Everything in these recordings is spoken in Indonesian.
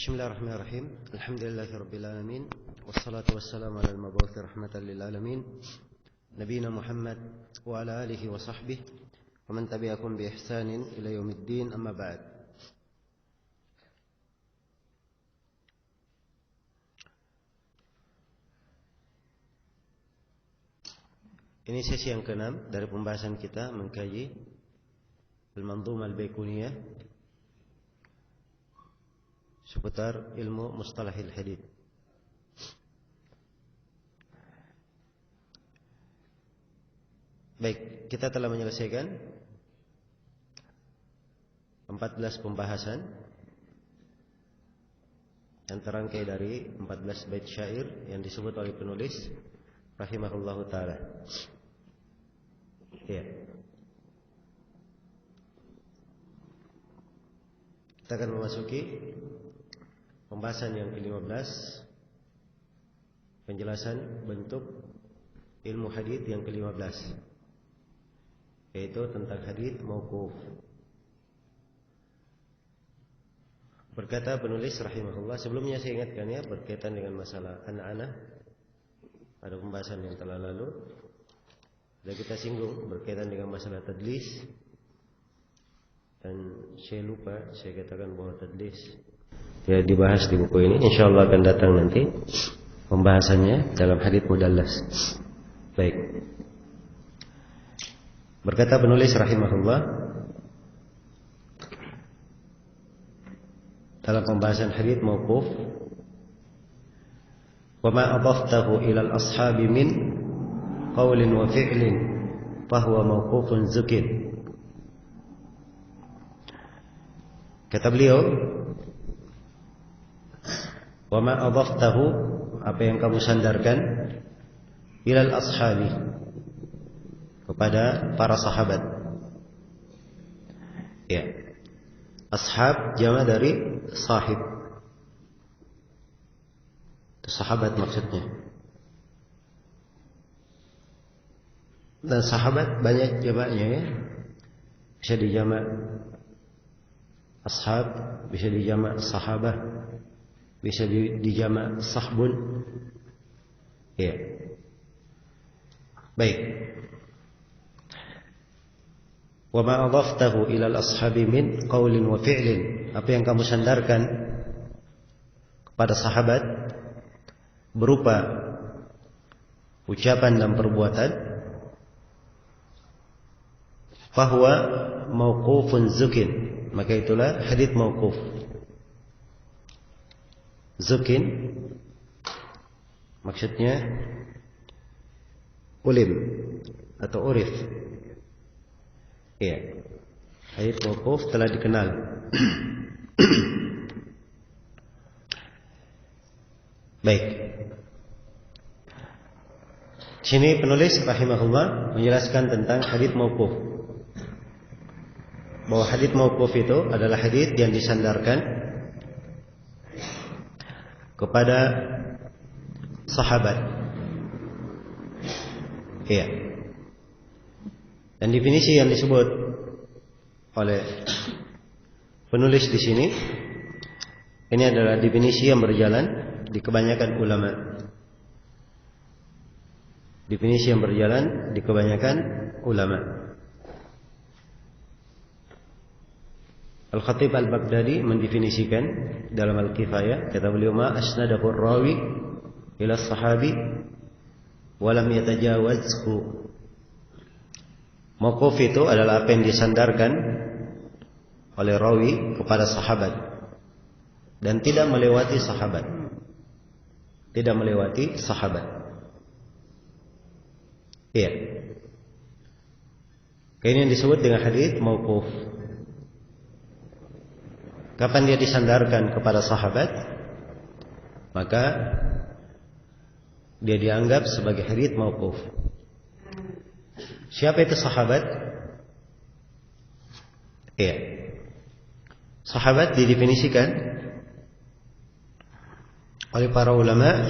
Bismillahirrahmanirrahim. Alhamdulillahirabbil alamin wassalatu wassalamu alal mab'uts rahmatan lil alamin nabiyina Muhammad wa ala alihi wa sahbihi wa man tabi'ahum bi ihsanin ila yaumiddin, amma ba'd. Ini sesi yang ke-6 dari pembahasan kita mengkaji Al-Manzumah Al-Baiquniyah seputar ilmu mustalahil hadits. Baik, kita telah menyelesaikan 14 pembahasan yang terangkai dari 14 bait syair yang disebut oleh penulis rahimahullahu taala. Ya. Kita akan memasuki pembahasan yang ke-15, penjelasan bentuk ilmu hadits yang ke-15, yaitu tentang hadits mauquf. Berkata penulis rahimahullah, sebelumnya saya ingatkan ya, berkaitan dengan masalah anak-anak pada pembahasan yang telah lalu sudah kita singgung berkaitan dengan masalah tadlis, dan saya lupa saya katakan bahwa tadlis ya dibahas di buku ini. Insyaallah akan datang nanti pembahasannya dalam hadits mudallas. Baik. Berkata penulis rahimahullah dalam pembahasan hadits mauquf, wa ma adaftahu ila al-ashabi min qaulin wa fi'lin fa huwa mauqufun zukin. Kata beliau, wa ma adaftahu, apa yang kamu sandarkan, ilal ashabi, kepada para sahabat. Ya. Ashab jama dari sahib. Itu sahabat maksudnya. Dan sahabat banyak jamaknya ya. Bisa dijamak ashab, bisa dijamak sahabah, bisa dijamak sahbun. Ya. Baik. Wa ma adaftahu ila al-ashabi min qaulin wa fi'lin, apa yang kamu sandarkan kepada sahabat berupa ucapan dan perbuatan, fahuwa mauqufun zukin, maka itulah hadits mauquf. Zukin maksudnya ulim atau urif. Ya, hadits mauquf telah dikenal. Baik. Sini penulis rahimahullah menjelaskan tentang hadits mauquf, bahwa hadits mauquf itu adalah hadits yang disandarkan kepada sahabat. Iya. Dan definisi yang disebut oleh penulis di sini, ini adalah definisi yang berjalan di kebanyakan ulama. Definisi yang berjalan di kebanyakan ulama. Al-Khatib Al-Baghdadi mendefinisikan dalam Al-Kifayah, kata beliau, ma asnadahu ar-rawi ila sahabi wa lam yatajawazhu. Mauquf itu adalah apa yang disandarkan oleh rawi kepada sahabat dan tidak melewati sahabat. Tidak melewati sahabat. Iya. Ini yang disebut dengan hadits mauquf. Kapan dia disandarkan kepada sahabat, maka dia dianggap sebagai hadits mauquf. Siapa itu sahabat? Iya. Sahabat didefinisikan oleh para ulama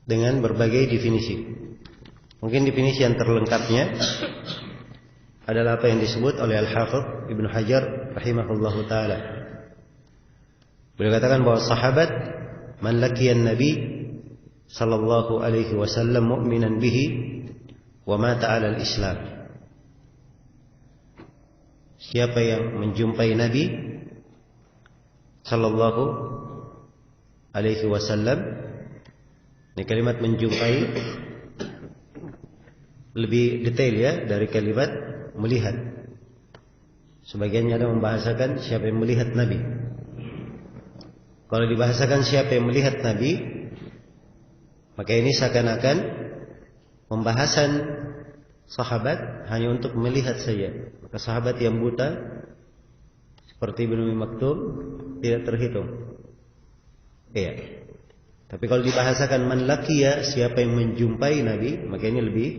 dengan berbagai definisi. Mungkin definisi yang terlengkapnya adalah apa yang disebut oleh Al-Hafidz Ibnu Hajar rahimahullahu taala Beliau katakan bahwa sahabat, man laqiyan nabi sallallahu alaihi wasallam mu'minan bihi wa mata 'ala al-islam. Siapa yang menjumpai Nabi sallallahu alaihi wasallam, ini kalimat menjumpai lebih detail ya dari kalimat melihat. Sebagiannya ada membahasakan siapa yang melihat Nabi. Kalau dibahasakan siapa yang melihat Nabi, maka ini seakan-akan pembahasan sahabat hanya untuk melihat saja. Maka sahabat yang buta seperti Ibnu Ummi Maktum tidak terhitung. Iya. Tapi kalau dibahasakan man laqiya, siapa yang menjumpai Nabi, maka ini lebih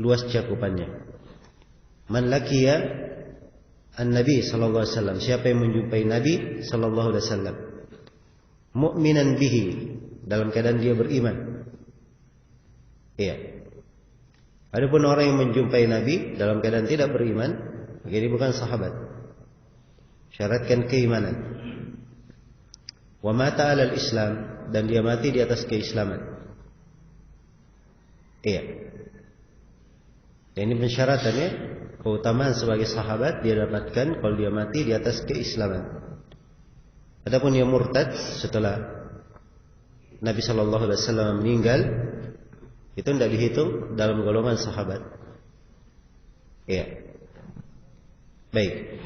luas cakupannya. Man laqiya an-nabi sallallahu alaihi wasallam, siapa yang menjumpai Nabi sallallahu alaihi wasallam, mu'minan bihi, dalam keadaan dia beriman. Iya. Adapun orang yang menjumpai Nabi dalam keadaan tidak beriman, maka ini bukan sahabat. Syaratkan keimanan. Wa mata 'alal Islam, dan dia mati di atas keislaman. Iya. Dan ini pensyaratannya, keutamaan sebagai sahabat dia dapatkan kalau dia mati di atas keislaman. Adapun yang murtad setelah Nabi sallallahu alaihi wasallam meninggal, itu tidak dihitung dalam golongan sahabat. Iya. Baik.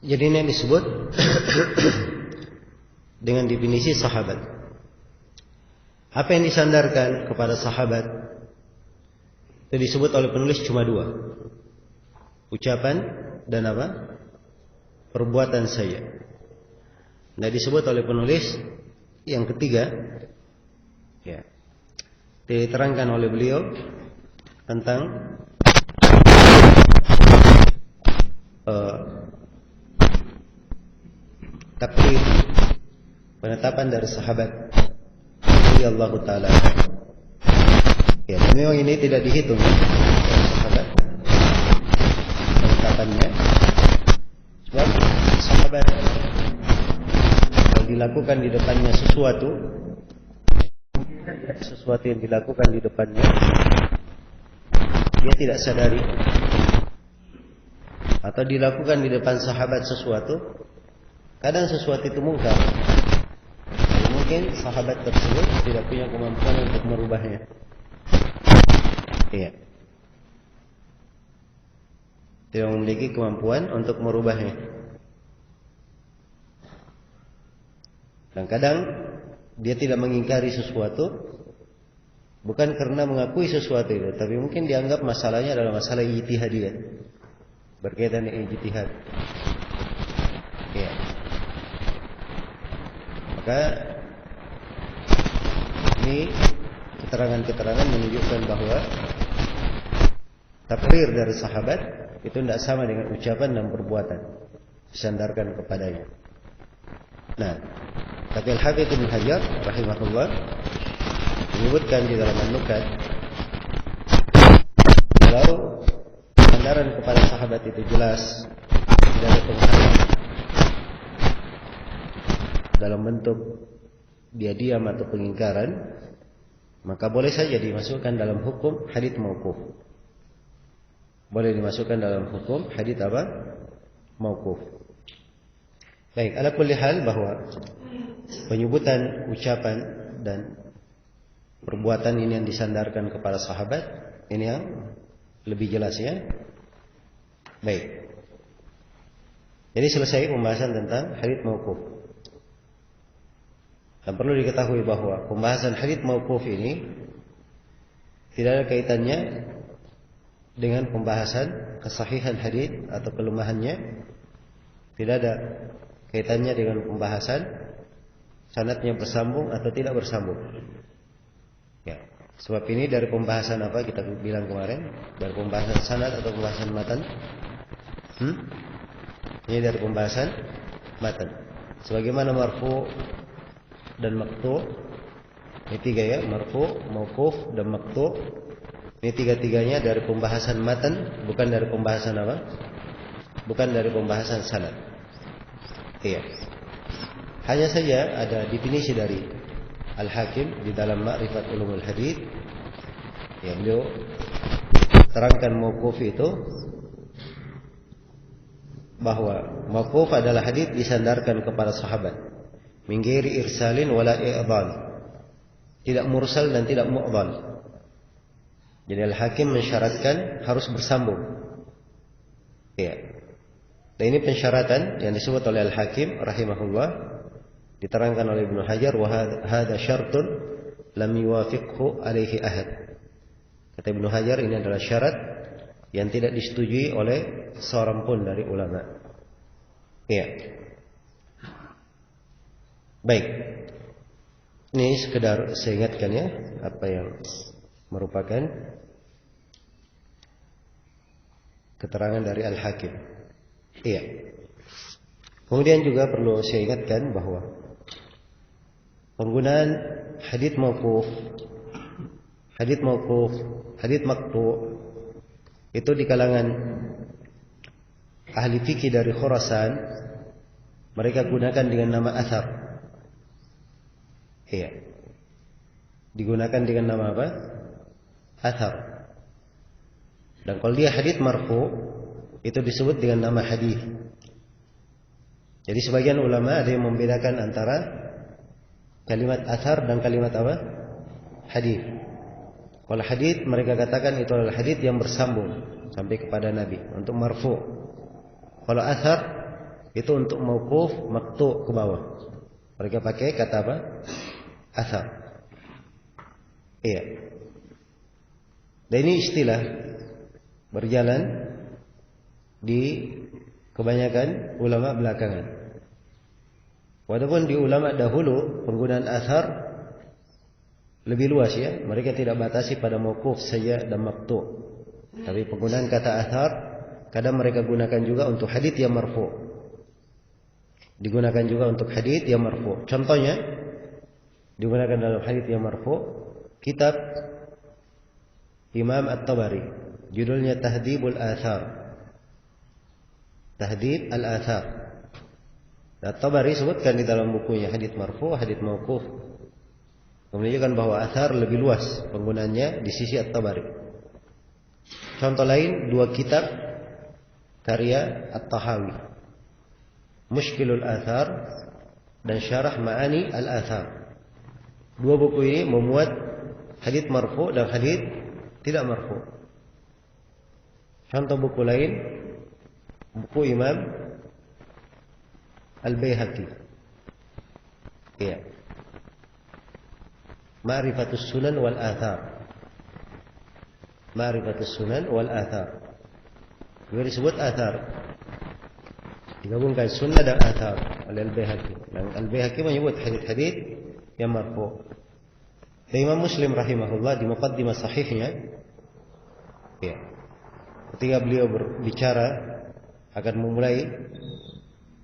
Jadi ini yang disebut dengan definisi sahabat. Apa yang disandarkan kepada sahabat itu disebut oleh penulis cuma dua. Ucapan dan apa? Perbuatan saja. Nah, disebut oleh penulis yang ketiga, ya, diterangkan oleh beliau tentang takdir, penetapan dari sahabat radhiyallahu taala. Ya, memang ini tidak dihitung dari sahabat penetapannya, sebab sahabat kalau dilakukan di depannya sesuatu yang dilakukan di depannya dia tidak sadari, atau dilakukan di depan sahabat sesuatu, kadang sesuatu itu mungkar, mungkin sahabat tersebut tidak punya kemampuan untuk merubahnya. Iya. Tidak memiliki kemampuan untuk merubahnya. Dan kadang dia tidak mengingkari sesuatu bukan karena mengakui sesuatu itu, tapi mungkin dianggap masalahnya adalah masalah ijtihadiyah, berkaitan dengan ijtihad. Ya. Maka ini keterangan-keterangan menunjukkan bahwa takrir dari sahabat itu tidak sama dengan ucapan dan perbuatan disandarkan kepadanya. Nah, tapi Al-Hafidz Ibnu Hajar rahimahullah menyebutkan di dalam An-Nukat, kalau sandaran kepada sahabat itu jelas, tidak ada penghalang dalam bentuk dia diam atau pengingkaran, maka boleh saja dimasukkan dalam hukum hadits mauquf. Boleh dimasukkan dalam hukum hadits apa? Mauquf. Baik, ala kulli hal bahwa penyebutan ucapan dan perbuatan ini yang disandarkan kepada sahabat, ini yang lebih jelas ya. Baik. Jadi selesai pembahasan tentang hadits mauquf. Dan perlu diketahui bahwa pembahasan hadits mauquf ini tidak ada kaitannya dengan pembahasan kesahihan hadits atau kelemahannya. Tidak ada kaitannya dengan pembahasan sanadnya bersambung atau tidak bersambung. Ya, sebab ini dari pembahasan apa kita bilang kemarin? Dari pembahasan sanad atau pembahasan matan? Ini dari pembahasan matan. Sebagaimana marfu dan maqtu, ini tiga ya, marfu, mauquf dan maqtu. Ini tiga-tiganya dari pembahasan matan, bukan dari pembahasan apa? Bukan dari pembahasan sanad. Iya. Hanya saja ada definisi dari Al-Hakim di dalam Ma'rifat Ulumul Hadits. Ya, beliau terangkan mauquf itu bahwa mauquf adalah hadits disandarkan kepada sahabat, min ghairi irsalin wala i'dhal. Tidak mursal dan tidak mu'dhal. Jadi Al-Hakim mensyaratkan harus bersambung. Ya. Dan ini pensyaratan yang disebut oleh Al-Hakim rahimahullah, diterangkan oleh Ibnu Hajar, wa hadza syartun lam yuwafiqhu alaihi ahad. Kata Ibnu Hajar, ini adalah syarat yang tidak disetujui oleh seorang pun dari ulama. Ya. Baik. Ini sekedar saya ingatkan ya, apa yang merupakan keterangan dari Al-Hakim. Iya. Kemudian juga perlu saya ingatkan bahwa penggunaan hadits mauquf, hadits maqtu' itu di kalangan ahli fikih dari Khurasan mereka gunakan dengan nama athar. Iya. Digunakan dengan nama apa? Athar. Dan kalau dia hadits marfu, itu disebut dengan nama hadits. Jadi sebagian ulama ada yang membedakan antara kalimat athar dan kalimat apa? Hadits. Kalau hadits mereka katakan itu adalah hadits yang bersambung sampai kepada Nabi, untuk marfu. Kalau athar itu untuk mauquf, maqtu' ke bawah. Mereka pakai kata apa? Athar. Iya. Dan ini istilah berjalan di kebanyakan ulama belakangan. Walaupun di ulama dahulu penggunaan athar lebih luas ya. Mereka tidak batasi pada mauquf saja dan maqtu'. Tapi penggunaan kata athar kadang mereka gunakan juga untuk hadits yang marfu'. Digunakan juga untuk hadits yang marfu'. Contohnya digunakan dalam hadits yang marfu' kitab Imam At-Tabari, judulnya Tahdhibul Athar. Tahdhib al-Athar. At-Tabari sebutkan di dalam bukunya hadits marfu', hadits mauquf. Menunjukkan bahwa athar lebih luas penggunaannya di sisi At-Tabari. Contoh lain, dua kitab karya At-Tahawi, Mushkilul Athar dan Syarah Ma'ani Al-Athar. Dua buku ini memuat hadits marfu' dan hadits tidak marfu'. Contoh buku lain, buku Imam Al-Baihaqi. Iya. Ma'rifatus Sunan wal Athar. Ma'rifatus Sunan wal Athar. Juga disebut Athar. Digabungkan Sunnah dan Athar oleh Al-Baihaqi. Dan Al-Baihaqi menyebut hadits-hadits yang marfu'. Dan Imam Muslim rahimahullah di muqaddimah sahihnya, ya, ketika beliau berbicara akan memulai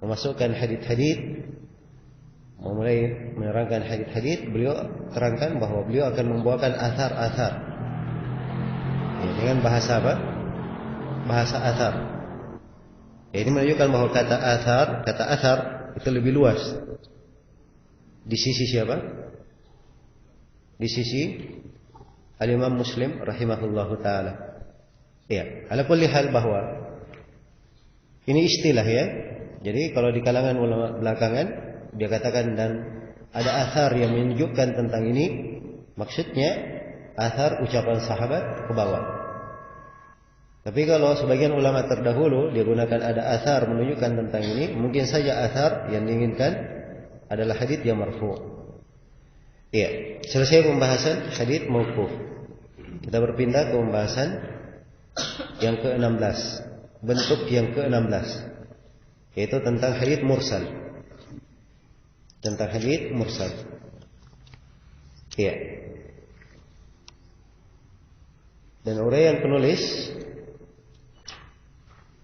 memasukkan hadits-hadits, memulai menerangkan hadits-hadits, beliau terangkan bahwa beliau akan membawakan athar-athar. Ya, dengan bahasa apa? Bahasa athar. Ya, ini menunjukkan bahwa kata athar itu lebih luas. Di sisi siapa? Di sisi Al-Imam Muslim rahimahullahu ta'ala. Ya, ala kulli hal bahwa ini istilah ya. Jadi kalau di kalangan ulama belakangan dia katakan dan ada athar yang menunjukkan tentang ini, maksudnya athar ucapan sahabat ke bawah. Tapi kalau sebagian ulama terdahulu dia gunakan ada athar menunjukkan tentang ini, mungkin saja athar yang diinginkan adalah hadits yang marfu'. Iya, selesai pembahasan hadits mauquf. Kita berpindah ke pembahasan yang ke-16, bentuk yang ke-16, yaitu tentang hadits mursal. Tentang hadits mursal. Iya. Dan uraian penulis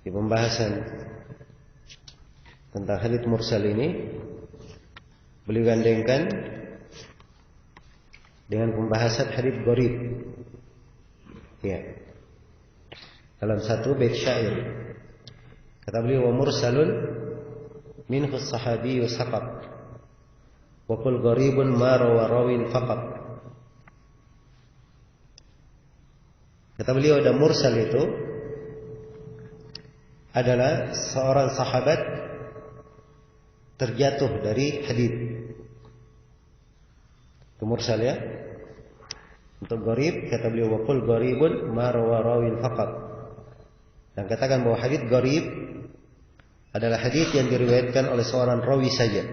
di pembahasan tentang hadits mursal ini beliau gandengkan dengan pembahasan hadits gharib. Ya. Dalam satu bait syair kata beliau, wa mursalun minhu sahabiyyu saqat wa qul gharibun ma rawa rawin faqat. Kata beliau, ada mursal itu adalah seorang sahabat terjatuh dari hadits. Itu mursal ya. Untuk gharib kata beliau, wa qul gharibun ma rawa rawin faqat. Dan katakan bahwa hadits gharib adalah hadits yang diriwayatkan oleh seorang rawi saja.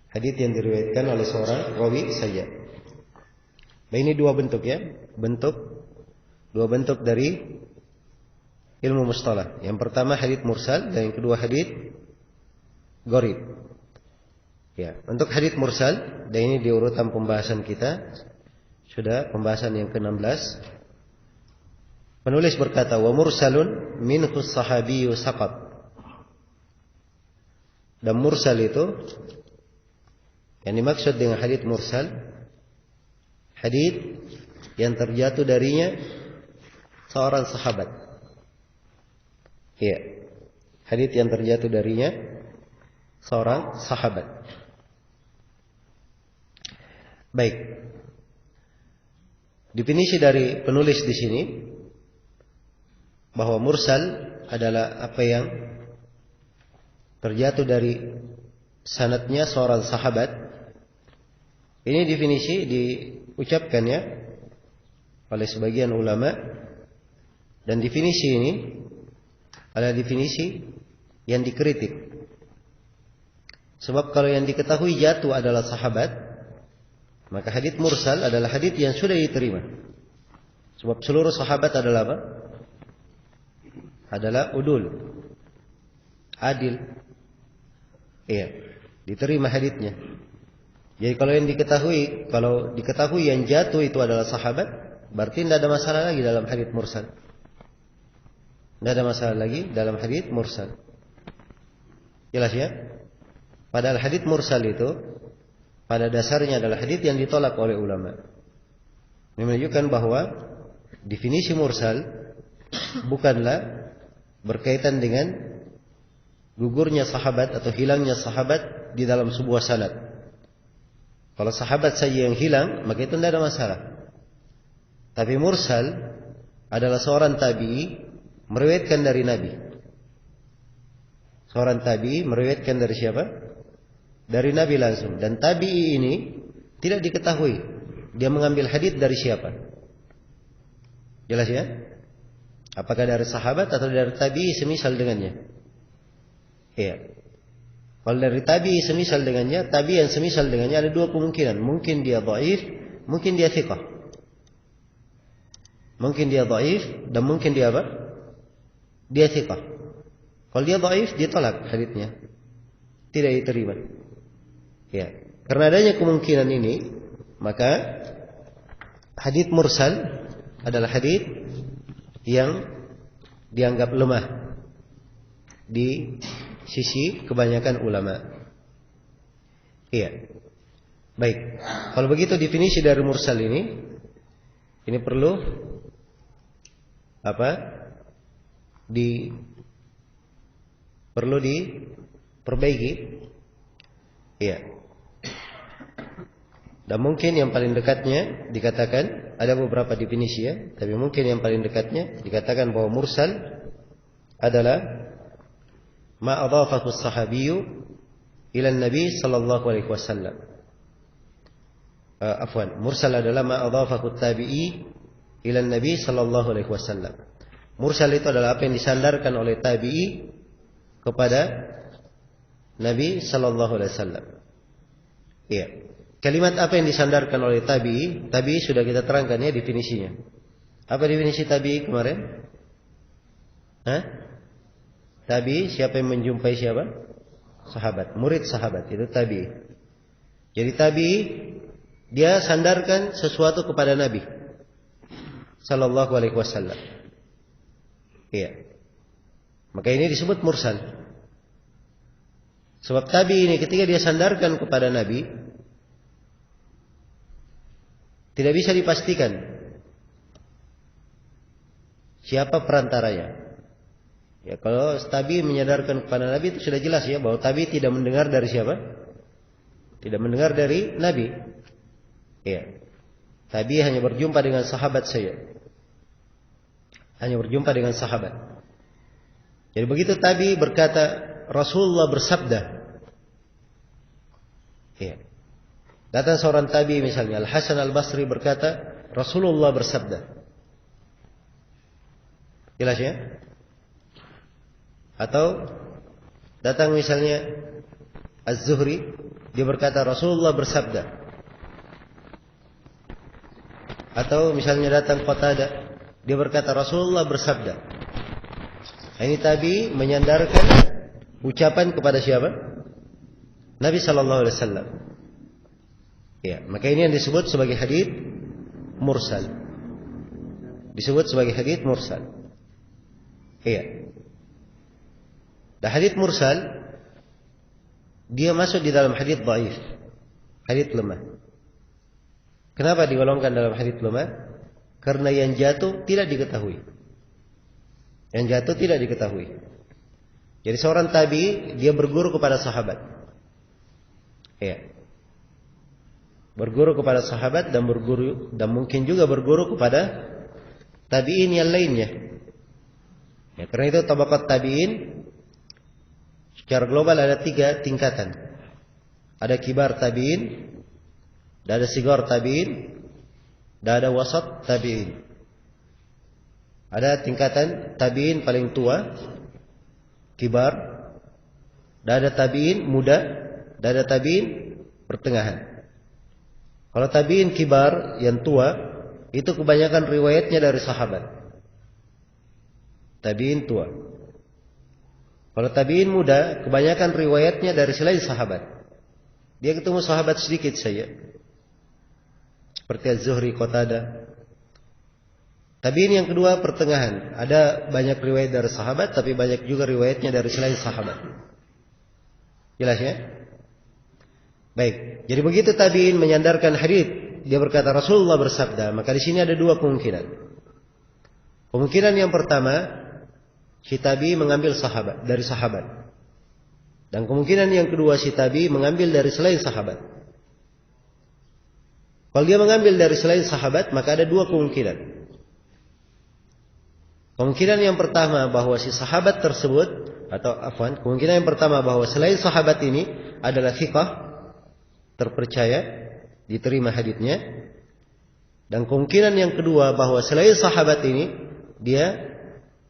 Hadits yang diriwayatkan oleh seorang rawi saja. Nah, ini dua bentuk ya. Dua bentuk dari ilmu mustalah. Yang pertama hadits mursal dan yang kedua hadits gharib. Ya, untuk hadits mursal, dan ini di urutan pembahasan kita sudah pembahasan yang ke-16. Penulis berkata, wa mursalun minhu sahabiyyu saqat. Dan mursal itu yang dimaksud dengan hadits mursal, hadits yang terjatuh darinya seorang sahabat. Iya. Hadits yang terjatuh darinya seorang sahabat. Baik. Definisi dari penulis di sini bahwa mursal adalah apa yang terjatuh dari sanadnya seorang sahabat. Ini definisi diucapkan ya oleh sebagian ulama, dan definisi ini adalah definisi yang dikritik. Sebab kalau yang diketahui jatuh adalah sahabat, maka hadits mursal adalah hadits yang sudah diterima. Sebab seluruh sahabat adalah apa? Adalah udul, adil. Iya, diterima haditsnya. Jadi kalau diketahui yang jatuh itu adalah sahabat, berarti tidak ada masalah lagi dalam hadits mursal. Tidak ada masalah lagi dalam hadits mursal. Jelas ya? Padahal hadits mursal itu pada dasarnya adalah hadits yang ditolak oleh ulama. Ini menunjukkan bahwa definisi mursal bukanlah berkaitan dengan gugurnya sahabat atau hilangnya sahabat di dalam sebuah sanad. Kalau sahabat saja yang hilang, maka itu tidak ada masalah. Tapi mursal adalah seorang tabi'i meriwayatkan dari Nabi. Seorang tabi'i meriwayatkan dari siapa? Dari Nabi langsung. Dan tabi'i ini tidak diketahui dia mengambil hadits dari siapa. Jelas ya? Apakah dari sahabat atau dari tabi'i semisal dengannya? Iya. Kalau dari tabi'i semisal dengannya, tabi'i yang semisal dengannya ada dua kemungkinan. Mungkin dia dhaif, mungkin dia thiqah. Mungkin dia dhaif dan mungkin dia apa? Dia thiqah. Kalau dia dhaif, ditolak haditsnya. Tidak diterima. Ya. Karena adanya kemungkinan ini, maka hadits mursal adalah hadits yang dianggap lemah di sisi kebanyakan ulama. Iya. Baik. Kalau begitu definisi dari mursal ini perlu apa? Perlu diperbaiki. Iya. Dan mungkin yang paling dekatnya dikatakan, ada beberapa definisi ya, tapi mungkin yang paling dekatnya dikatakan bahwa mursal adalah ma adhafahu as-sahabiyyu ila an-nabi sallallahu alaihi wasallam. Mursal adalah ma adhafahu at-tabi'i ila an-nabi sallallahu alaihi wasallam. Mursal itu adalah apa yang disandarkan oleh tabi'i kepada Nabi sallallahu alaihi wasallam. Iya. Kalimat apa yang disandarkan oleh tabi'i? Tabi'i sudah kita terangkan ya definisinya. Apa definisi tabi'i kemarin? Tabi'i siapa yang menjumpai siapa? Sahabat, murid sahabat, itu tabi'i. Jadi tabi'i dia sandarkan sesuatu kepada Nabi sallallahu alaihi wasallam. Iya. Maka ini disebut mursal. Sebab tabi'i ini ketika dia sandarkan kepada Nabi, tidak bisa dipastikan siapa perantaranya. Ya, kalau tabi menyadarkan kepada Nabi itu sudah jelas ya bahwa tabi tidak mendengar dari siapa? Tidak mendengar dari Nabi. Ya. Tabi hanya berjumpa dengan sahabat saja. Hanya berjumpa dengan sahabat. Jadi begitu tabi berkata Rasulullah bersabda. Ya. Datang seorang tabi misalnya Al Hasan Al Basri berkata Rasulullah bersabda. Jelas ya? Atau datang misalnya Az-Zuhri, dia berkata Rasulullah bersabda. Atau misalnya datang Qatadah, dia berkata Rasulullah bersabda. Ini tabi menyandarkan ucapan kepada siapa? Nabi sallallahu alaihi wasallam. Ya, maka ini yang disebut sebagai hadits mursal. Disebut sebagai hadits mursal. Iya. Dan hadits mursal dia masuk di dalam hadits dhaif, hadits lemah. Kenapa digolongkan dalam hadits lemah? Karena yang jatuh tidak diketahui. Yang jatuh tidak diketahui. Jadi seorang tabi dia berguru kepada sahabat. Ya. Berguru kepada sahabat dan mungkin juga berguru kepada tabi'in yang lainnya. Ya, karena itu tabaqat tabi'in secara global ada 3 tingkatan. Ada kibar tabi'in, ada sigar tabi'in, dan ada wasat tabi'in. Ada tingkatan tabi'in paling tua, kibar, dan ada tabi'in muda, dan ada tabi'in pertengahan. Kalau tabi'in kibar yang tua, itu kebanyakan riwayatnya dari sahabat. Tabi'in tua. Kalau tabi'in muda, kebanyakan riwayatnya dari selain sahabat. Dia ketemu sahabat sedikit saja. Seperti Az-Zuhri, Qatadah. Tabi'in yang kedua pertengahan. Ada banyak riwayat dari sahabat, tapi banyak juga riwayatnya dari selain sahabat. Jelas ya? Baik. Jadi begitu tabi'in menyandarkan hadits, dia berkata Rasulullah bersabda, maka di sini ada 2 kemungkinan. Kemungkinan yang pertama, si tabi mengambil dari sahabat. Dan kemungkinan yang kedua, si tabi mengambil dari selain sahabat. Kalau dia mengambil dari selain sahabat, maka ada 2 kemungkinan. Kemungkinan yang pertama bahwa si sahabat tersebut, kemungkinan yang pertama bahwa selain sahabat ini adalah thiqah, terpercaya, diterima haditsnya. Dan kemungkinan yang kedua bahwa selain sahabat ini dia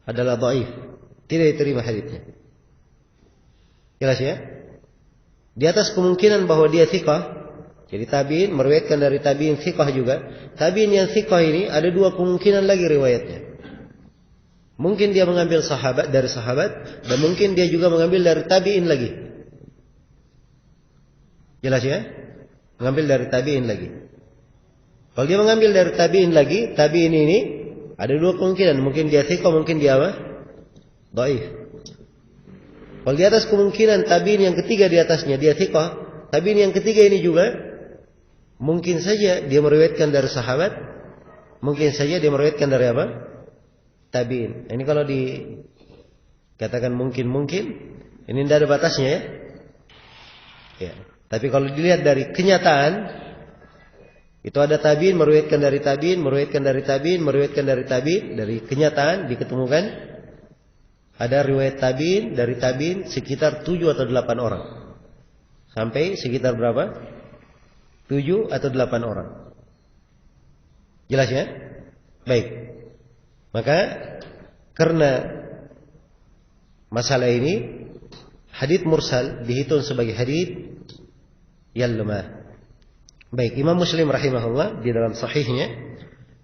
adalah dhaif, tidak diterima haditsnya. Jelas ya? Di atas kemungkinan bahwa dia thiqah, jadi tabi'in meriwayatkan dari tabi'in thiqah juga. Tabi'in yang thiqah ini ada 2 kemungkinan lagi riwayatnya. Mungkin dia mengambil dari sahabat, dan mungkin dia juga mengambil dari tabi'in lagi. Jelas ya? Mengambil dari tabi'in lagi. Kalau dia mengambil dari tabi'in lagi, tabi'in ini ada 2 kemungkinan. Mungkin dia thiqah, mungkin dia apa? Dhaif. Kalau di atas kemungkinan tabi'in yang ketiga di atasnya dia thiqah, tabi'in yang ketiga ini juga mungkin saja dia meriwayatkan dari sahabat, mungkin saja dia meriwayatkan dari apa? Tabi'in. Ini kalau dikatakan mungkin, ini tidak ada batasnya ya. Ya. Tapi kalau dilihat dari kenyataan, itu ada tabi'in meriwayatkan dari tabi'in, meriwayatkan dari tabi'in, meriwayatkan dari tabi'in. Dari kenyataan diketemukan ada riwayat tabi'in dari tabi'in sekitar 7 atau 8 orang. Sampai sekitar berapa? 7 atau 8 orang. Jelas ya? Baik. Maka karena masalah ini, hadits mursal dihitung sebagai hadits yang lemah. Baik, Imam Muslim rahimahullah di dalam sahihnya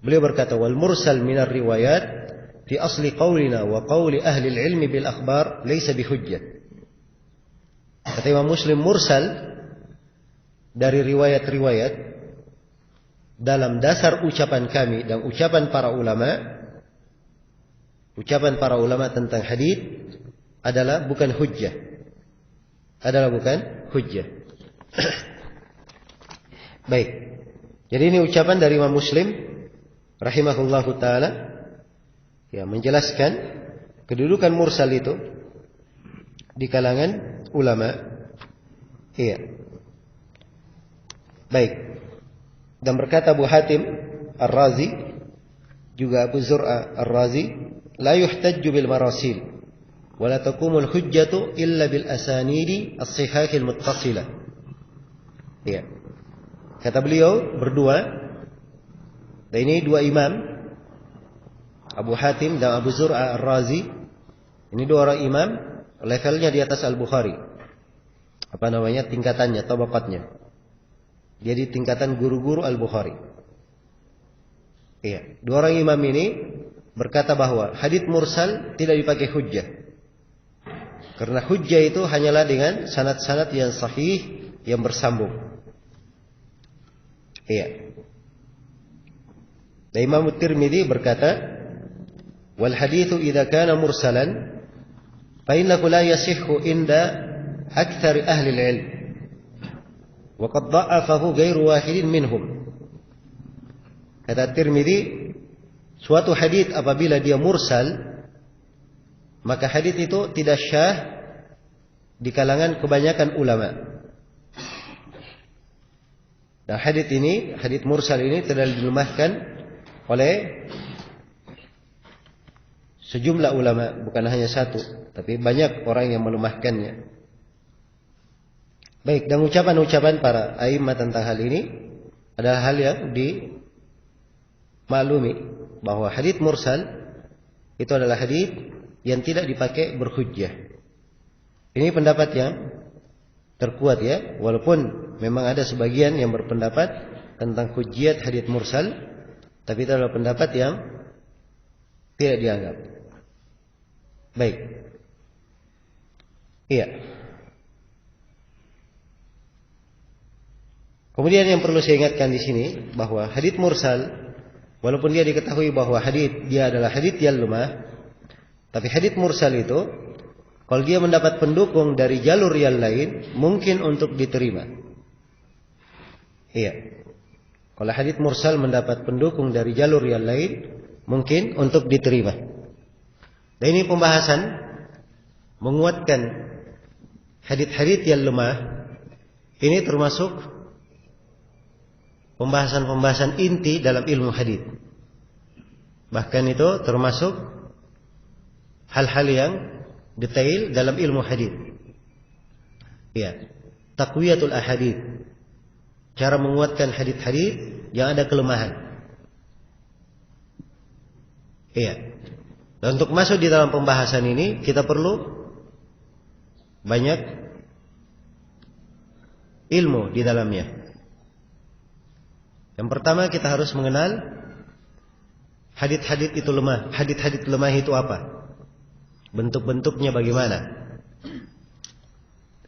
beliau berkata wal mursal minar riwayat fi asli qaulina wa qauli ahli al-ilmi bil akhbar laysa bihujjah. Kata Imam Muslim, mursal dari riwayat-riwayat dalam dasar ucapan kami dan ucapan para ulama tentang hadits adalah bukan hujjah. Baik. Jadi ini ucapan dari Imam Muslim rahimahullahu taala ya menjelaskan kedudukan mursal itu di kalangan ulama. Iya. Baik. Dan berkata Abu Hatim Ar-Razi, juga Abu Zur'a Ar-Razi, la yuhtajju bil marasil wa la taqumul hujjatu illa bil asanidi as-sihah al-muttasilah. Iya. Kata beliau berdua, dan ini dua imam, Abu Hatim dan Abu Zur'a Ar-Razi. Ini dua orang imam, levelnya di atas Al-Bukhari. Apa namanya? Tingkatannya, tabaqatnya. Jadi tingkatan guru-guru Al-Bukhari. Iya, dua orang imam ini berkata bahwa hadits mursal tidak dipakai hujjah. Karena hujjah itu hanyalah dengan sanad-sanad yang sahih yang bersambung. Iya. Dan Imam Tirmidzi berkata, wal haditsu idza kana mursalan fa innahu la yasihhu inda aktsar ahli al-ilm wa qad dha'afahu ghairu wahidin minhum. Kata Tirmidzi, suatu hadits apabila dia mursal, maka hadits itu tidak syah di kalangan kebanyakan ulama. Dan hadits ini, hadits mursal ini tidak dilemahkan oleh sejumlah ulama, bukan hanya satu, tapi banyak orang yang melemahkannya. Baik, dan ucapan-ucapan para a'imah tentang hal ini adalah hal yang dimaklumi bahwa hadits mursal itu adalah hadits yang tidak dipakai berhujjah. Ini pendapat yang terkuat ya, walaupun memang ada sebagian yang berpendapat tentang hujjiyat hadits mursal, tapi itu adalah pendapat yang tidak dianggap. Baik. Iya. Kemudian yang perlu saya ingatkan di sini bahwa hadits mursal, walaupun dia diketahui bahwa hadits dia adalah hadits yang lemah, tapi hadits mursal itu kalau dia mendapat pendukung dari jalur yang lain mungkin untuk diterima. Iya. Kalau hadits mursal mendapat pendukung dari jalur yang lain mungkin untuk diterima. Dan ini pembahasan menguatkan hadits-hadits yang lemah. Ini termasuk pembahasan-pembahasan inti dalam ilmu hadits. Bahkan itu termasuk hal-hal yang detail dalam ilmu hadits. Ya, taqwiyatul ahadits. Cara menguatkan hadits-hadits yang ada kelemahan. Iya. Dan untuk masuk di dalam pembahasan ini kita perlu banyak ilmu di dalamnya. Yang pertama kita harus mengenal hadits-hadits itu lemah. Hadits-hadits lemah itu apa? Bentuk-bentuknya bagaimana?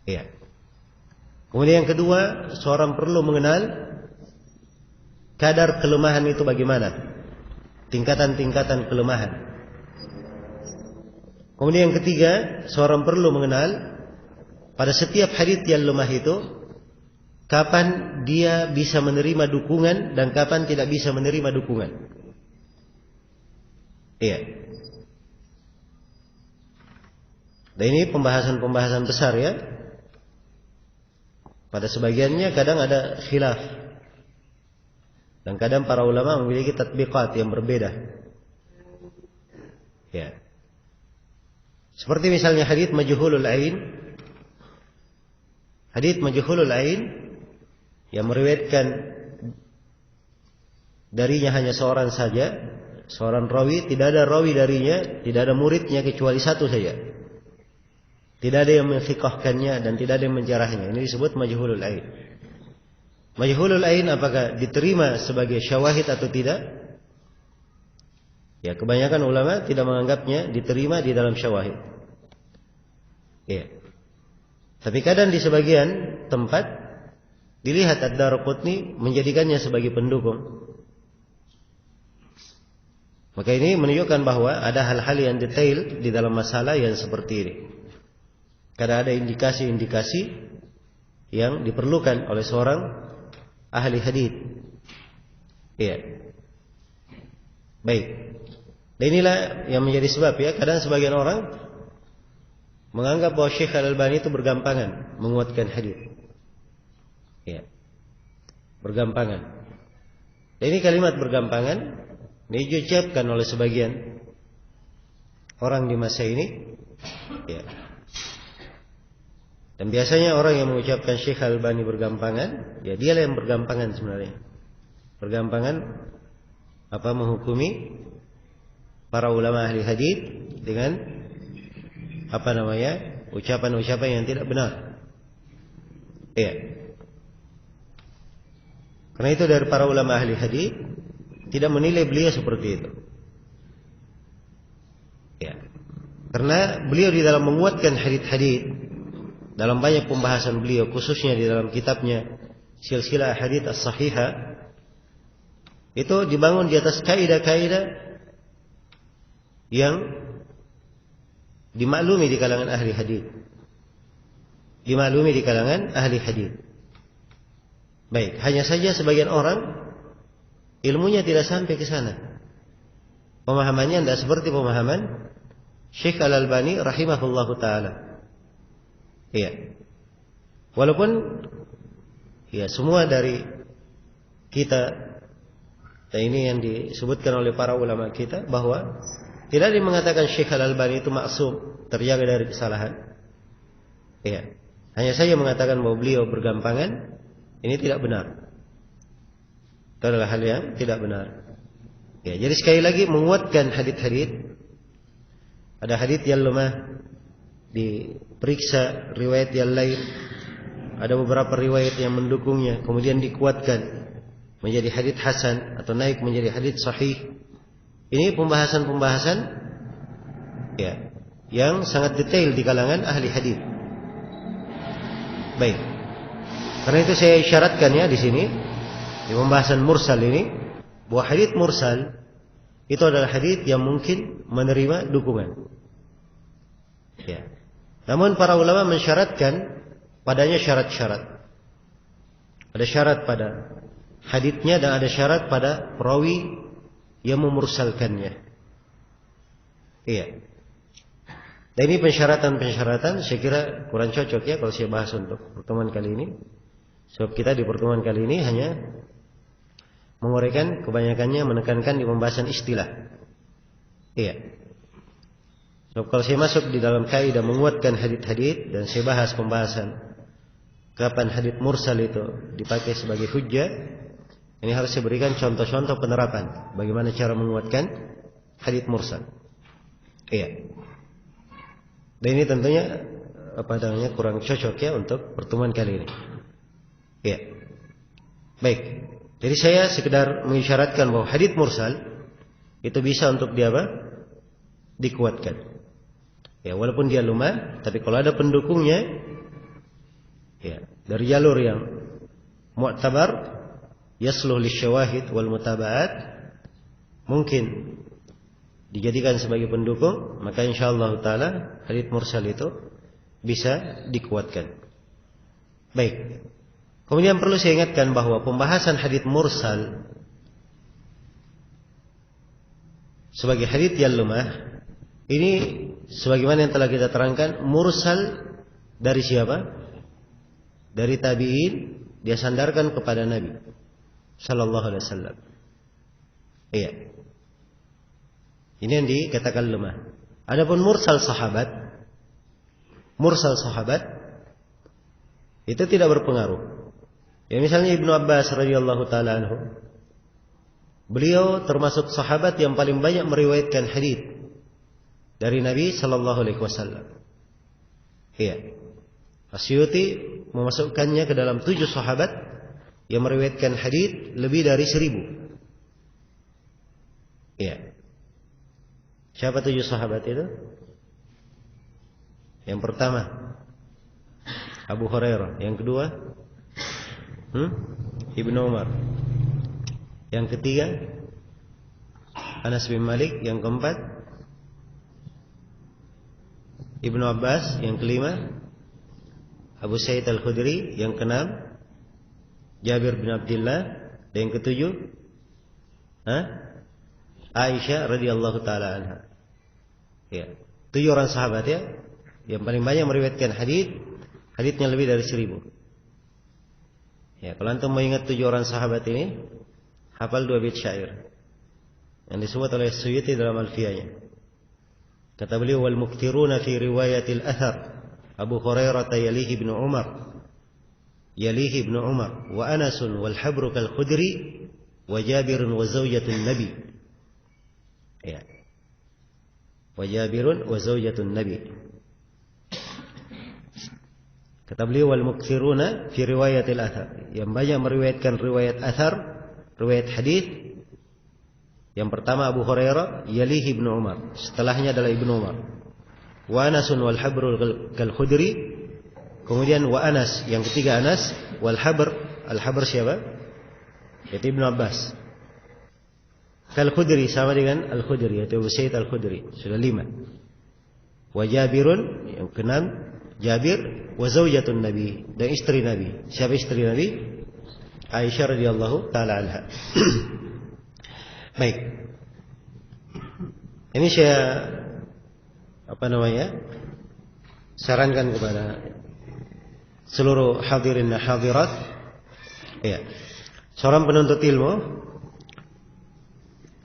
Iya. Kemudian yang kedua, seorang perlu mengenal kadar kelemahan itu bagaimana, tingkatan-tingkatan kelemahan. Kemudian yang ketiga, seorang perlu mengenal pada setiap hadits yang lemah itu kapan dia bisa menerima dukungan dan kapan tidak bisa menerima dukungan. Iya. Dan ini pembahasan-pembahasan besar ya. Pada sebagiannya kadang ada khilaf. Dan kadang para ulama memiliki tatbiqat yang berbeda. Ya. Seperti misalnya hadits majhulul ain. Hadits majhulul ain yang meriwayatkan darinya hanya seorang saja, seorang rawi, tidak ada rawi darinya, tidak ada muridnya kecuali satu saja. Tidak ada yang menfiqahkannya dan tidak ada yang menjarahnya. Ini disebut majhulul ain. Majhulul ain apakah diterima sebagai syawahid atau tidak? Ya, kebanyakan ulama tidak menganggapnya diterima di dalam syawahid. Ya. Tapi kadang di sebagian tempat dilihat Ad-Daraqutni menjadikannya sebagai pendukung. Maka ini menunjukkan bahwa ada hal-hal yang detail di dalam masalah yang seperti ini. Karena ada indikasi-indikasi yang diperlukan oleh seorang ahli hadits. Iya. Baik. Dan Dan inilah yang menjadi sebab ya, kadang sebagian orang menganggap bahwa Syekh Al-Albani itu bergampangan menguatkan hadis. Ya. Bergampangan. Dan ini kalimat bergampangan diucapkan oleh sebagian orang di masa ini. Ya. Dan biasanya orang yang mengucapkan Syekh Al-Albani bergampangan, ya dialah yang bergampangan sebenarnya. Bergampangan menghukumi para ulama ahli hadis dengan ucapan-ucapan yang tidak benar. Iya. Karena itu dari para ulama ahli hadis tidak menilai beliau seperti itu. Ya. Karena beliau di dalam menguatkan hadis-hadis, dalam banyak pembahasan beliau, khususnya di dalam kitabnya Silsilah Hadits As-Sahihah, itu dibangun di atas kaidah-kaidah yang dimaklumi di kalangan ahli hadis. Dimaklumi di kalangan ahli hadis. Baik, hanya saja sebagian orang ilmunya tidak sampai ke sana. Pemahamannya tidak seperti pemahaman Syekh Al-Albani rahimahullahu taala. Iya. Walaupun ya semua dari kita, dan ini yang disebutkan oleh para ulama kita, bahwa tidak ada yang mengatakan Syekh Al-Albani itu maksum, terjaga dari kesalahan. Iya. Hanya saja mengatakan bahwa beliau bergampangan, ini tidak benar. Itu adalah hal yang tidak benar. Ya, jadi sekali lagi menguatkan hadits-hadits. Ada hadits yang lemah, diperiksa riwayat yang lain. Ada beberapa riwayat yang mendukungnya, kemudian dikuatkan menjadi hadits hasan atau naik menjadi hadits sahih. Ini pembahasan-pembahasan ya, yang sangat detail di kalangan ahli hadis. Baik. Karena itu saya isyaratkan ya di sini di pembahasan mursal ini, bahwa hadits mursal itu adalah hadits yang mungkin menerima dukungan. Ya. Namun para ulama mensyaratkan padanya syarat-syarat. Ada syarat pada haditsnya dan ada syarat pada perawi yang memursalkannya. Iya. Dan ini pensyaratan saya kira kurang cocok ya kalau saya bahas untuk pertemuan kali ini. Sebab kita di pertemuan kali ini hanya menguraikan, kebanyakannya menekankan di pembahasan istilah. Iya. Sebab kalau saya masuk di dalam kaidah menguatkan hadits-hadits dan saya bahas pembahasan kapan hadits mursal itu dipakai sebagai hujjah, ini harus saya berikan contoh-contoh penerapan bagaimana cara menguatkan hadits mursal. Iya. Dan ini tentunya kurang cocok ya untuk pertemuan kali ini. Iya. Baik. Jadi saya sekedar mengisyaratkan bahwa hadits mursal itu bisa untuk dikuatkan. Ya, walaupun dia lemah, tapi kalau ada pendukungnya, ya, dari jalur yang mu'tabar, yasluh lisyawahid wal mutaba'at, mungkin dijadikan sebagai pendukung, maka insyaallah taala hadits mursal itu bisa dikuatkan. Baik. Kemudian perlu saya ingatkan bahwa pembahasan hadits mursal sebagai hadits yang lemah ini sebagaimana yang telah kita terangkan, mursal dari siapa? Dari tabi'in, dia sandarkan kepada Nabi sallallahu alaihi wasallam. Iya. Ini yang dikatakan lemah. Adapun mursal sahabat itu tidak berpengaruh. Ya, misalnya Ibnu Abbas radhiyallahu taala anhu, beliau termasuk sahabat yang paling banyak meriwayatkan hadits dari Nabi sallallahu alaihi wasallam. Iya. Asyuti memasukkannya ke dalam 7 sahabat yang meriwayatkan hadits lebih dari 1000. Iya. Siapa 7 sahabat itu? Yang pertama Abu Hurairah, yang kedua Ibnu Umar, yang ketiga Anas bin Malik, yang keempat Ibnu Abbas, yang kelima Abu Sa'id Al-Khudri, yang keenam Jabir bin Abdullah, dan yang ketujuh Aisyah radhiyallahu taala anha. Ya. 7 orang sahabat ya, yang paling banyak meriwayatkan haditsnya lebih dari 1000. Ya, kalau antum mau ingat 7 orang sahabat ini, hafal 2 bait syair yang disebut oleh Suyuti dalam Alfiyahnya. Kata beliau, wal muktiruna fi riwayatil athar Abu Hurairah yalihi ibnu Umar wa Anas wal habru kal khudri wa Jabirun wa zawjatun nabi. Ya. Wa Jabirun wa zawjatun nabi. Kata beliau, wal muktiruna fi riwayatil athar, yang banyak meriwayatkan riwayat athar, riwayat hadis. Yang pertama Abu Hurairah, yalihi ibnu Umar, setelahnya adalah Ibnu Umar. Wa Anasun wal habru kal khudri, kemudian wa Anas, yang ketiga Anas, wal habr, al habr siapa? Yaitu Ibnu Abbas. Kal khudri sama dengan al khudri, yaitu Abu Sa'id al Khudri, sudah 5. Wa Jabirun, yang ke-6 Jabir, wa zaujatun Nabi, dan istri Nabi. Siapa istri Nabi? Aisyah radhiyallahu taala anha. Baik. Ini saya sarankan kepada seluruh hadirin dan hadirat. Ya. Seorang penuntut ilmu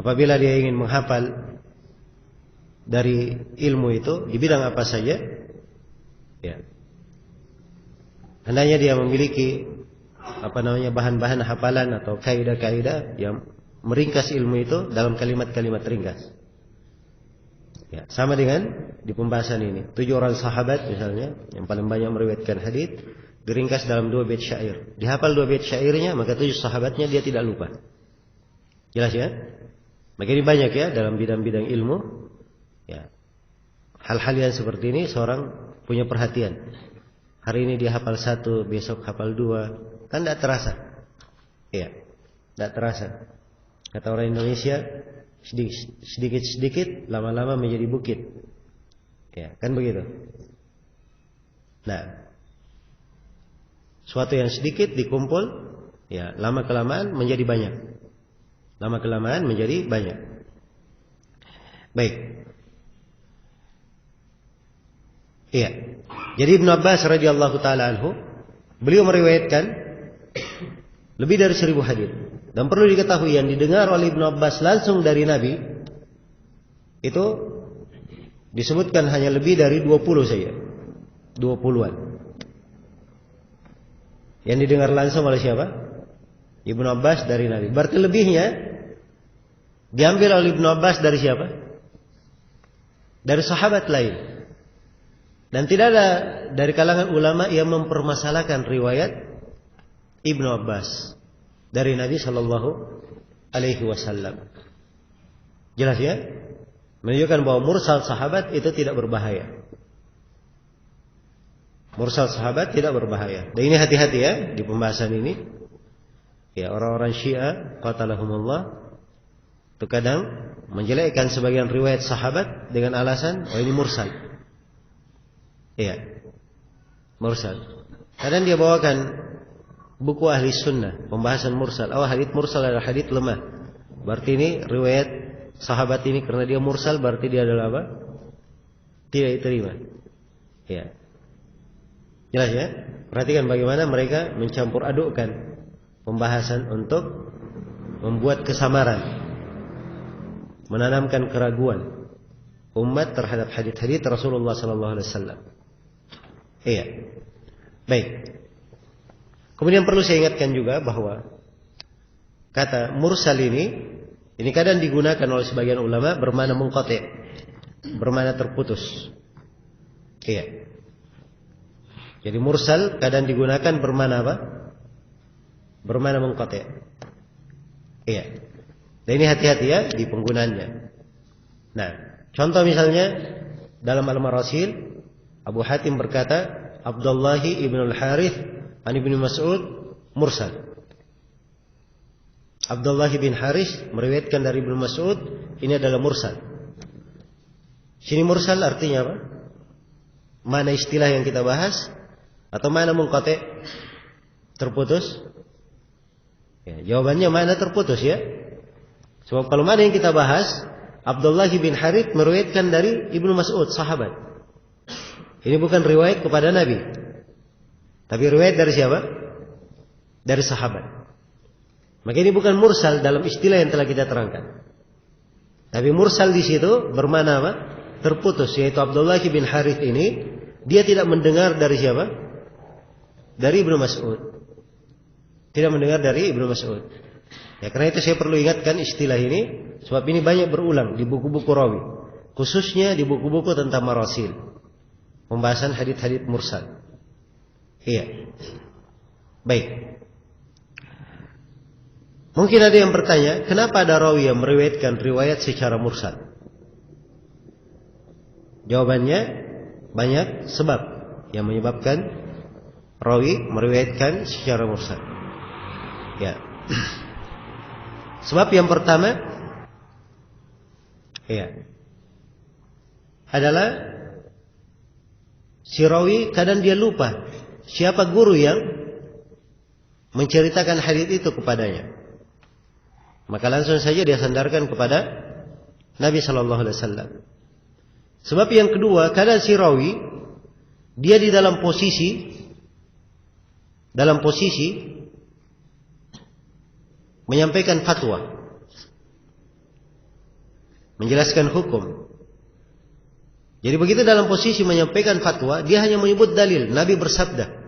apabila dia ingin menghafal dari ilmu itu di bidang apa saja, ya, hendaknya dia memiliki bahan-bahan hafalan atau kaidah-kaidah yang meringkas ilmu itu dalam kalimat-kalimat ringkas. Ya, sama dengan di pembahasan ini, 7 orang sahabat misalnya yang paling banyak meriwayatkan hadits diringkas dalam 2 bait syair. Dihafal 2 bait syairnya, maka 7 sahabatnya dia tidak lupa. Jelas ya? Maka ini banyak ya dalam bidang-bidang ilmu. Ya. Hal-hal yang seperti ini seorang punya perhatian. Hari ini dia hafal 1, besok hafal 2, kan tidak terasa. Iya, tidak terasa. Kata orang Indonesia, sedikit-sedikit lama-lama menjadi bukit. Ya, kan begitu. Nah, suatu yang sedikit dikumpul, ya, lama-kelamaan menjadi banyak. Lama-kelamaan menjadi banyak. Baik. Iya. Jadi Ibnu Abbas radhiyallahu taala anhu, beliau meriwayatkan lebih dari 1000 hadits. Dan perlu diketahui yang didengar oleh Ibnu Abbas langsung dari Nabi itu disebutkan hanya lebih dari 20 saja. 20-an. Yang didengar langsung oleh siapa? Ibnu Abbas dari Nabi. Berarti lebihnya diambil oleh Ibnu Abbas dari siapa? Dari sahabat lain. Dan tidak ada dari kalangan ulama yang mempermasalahkan riwayat Ibnu Abbas dari Nabi Shallallahu Alaihi Wasallam. Jelas ya? Menunjukkan bahwa mursal sahabat itu tidak berbahaya. Mursal sahabat tidak berbahaya. Dan ini hati-hati ya di pembahasan ini. Ya, orang-orang Syiah qatalahumullah itu kadang menjelekkan sebagian riwayat sahabat dengan alasan ini mursal. Iya, mursal. Kadang dia bawakan buku ahli sunnah, pembahasan mursal. Hadits mursal adalah hadits lemah. Berarti ini riwayat sahabat ini karena dia mursal berarti dia adalah apa? Tidak diterima. Ya. Jelas ya? Perhatikan bagaimana mereka mencampur adukkan pembahasan untuk membuat kesamaran, menanamkan keraguan umat terhadap hadits-hadits Rasulullah sallallahu alaihi wasallam. Iya. Baik. Kemudian perlu saya ingatkan juga bahwa kata mursal ini kadang digunakan oleh sebagian ulama bermakna munqati', bermakna terputus. Iya. Jadi mursal kadang digunakan bermakna apa? Bermakna munqati'. Iya. Dan ini hati-hati ya di penggunaannya. Nah, contoh misalnya dalam Al-Marasil Abu Hatim berkata Abdullah ibn al-Harith an Ibnu Mas'ud mursal. Abdullah bin Haris meriwayatkan dari Ibnu Mas'ud, ini adalah mursal. Sini mursal artinya apa? Mana istilah yang kita bahas atau mana munqati', terputus? Ya, jawabannya mana terputus ya. Sebab kalau mana yang kita bahas, Abdullah bin Harith meriwayatkan dari Ibnu Mas'ud, sahabat. Ini bukan riwayat kepada Nabi, tapi riwayat dari siapa? Dari sahabat. Maka ini bukan mursal dalam istilah yang telah kita terangkan. Tapi mursal di situ bermakna apa? Terputus, yaitu Abdullah bin Harith ini dia tidak mendengar dari siapa? Dari Ibnu Mas'ud. Tidak mendengar dari Ibnu Mas'ud. Ya, karena itu saya perlu ingatkan istilah ini, sebab ini banyak berulang di buku-buku rawi, khususnya di buku-buku tentang marasil, pembahasan hadits-hadits mursal. Iya. Baik. Mungkin ada yang bertanya, kenapa ada rawi yang meriwayatkan riwayat secara mursal? Jawabannya banyak sebab yang menyebabkan rawi meriwayatkan secara mursal. Ya. Sebab yang pertama, ya, adalah si rawi kadang dia lupa siapa guru yang menceritakan hadits itu kepadanya. Maka langsung saja dia sandarkan kepada Nabi Sallallahu Alaihi Wasallam. Sebab yang kedua, kadang si rawi dia di dalam posisi menyampaikan fatwa, menjelaskan hukum. Jadi begitu dalam posisi menyampaikan fatwa, dia hanya menyebut dalil, Nabi bersabda.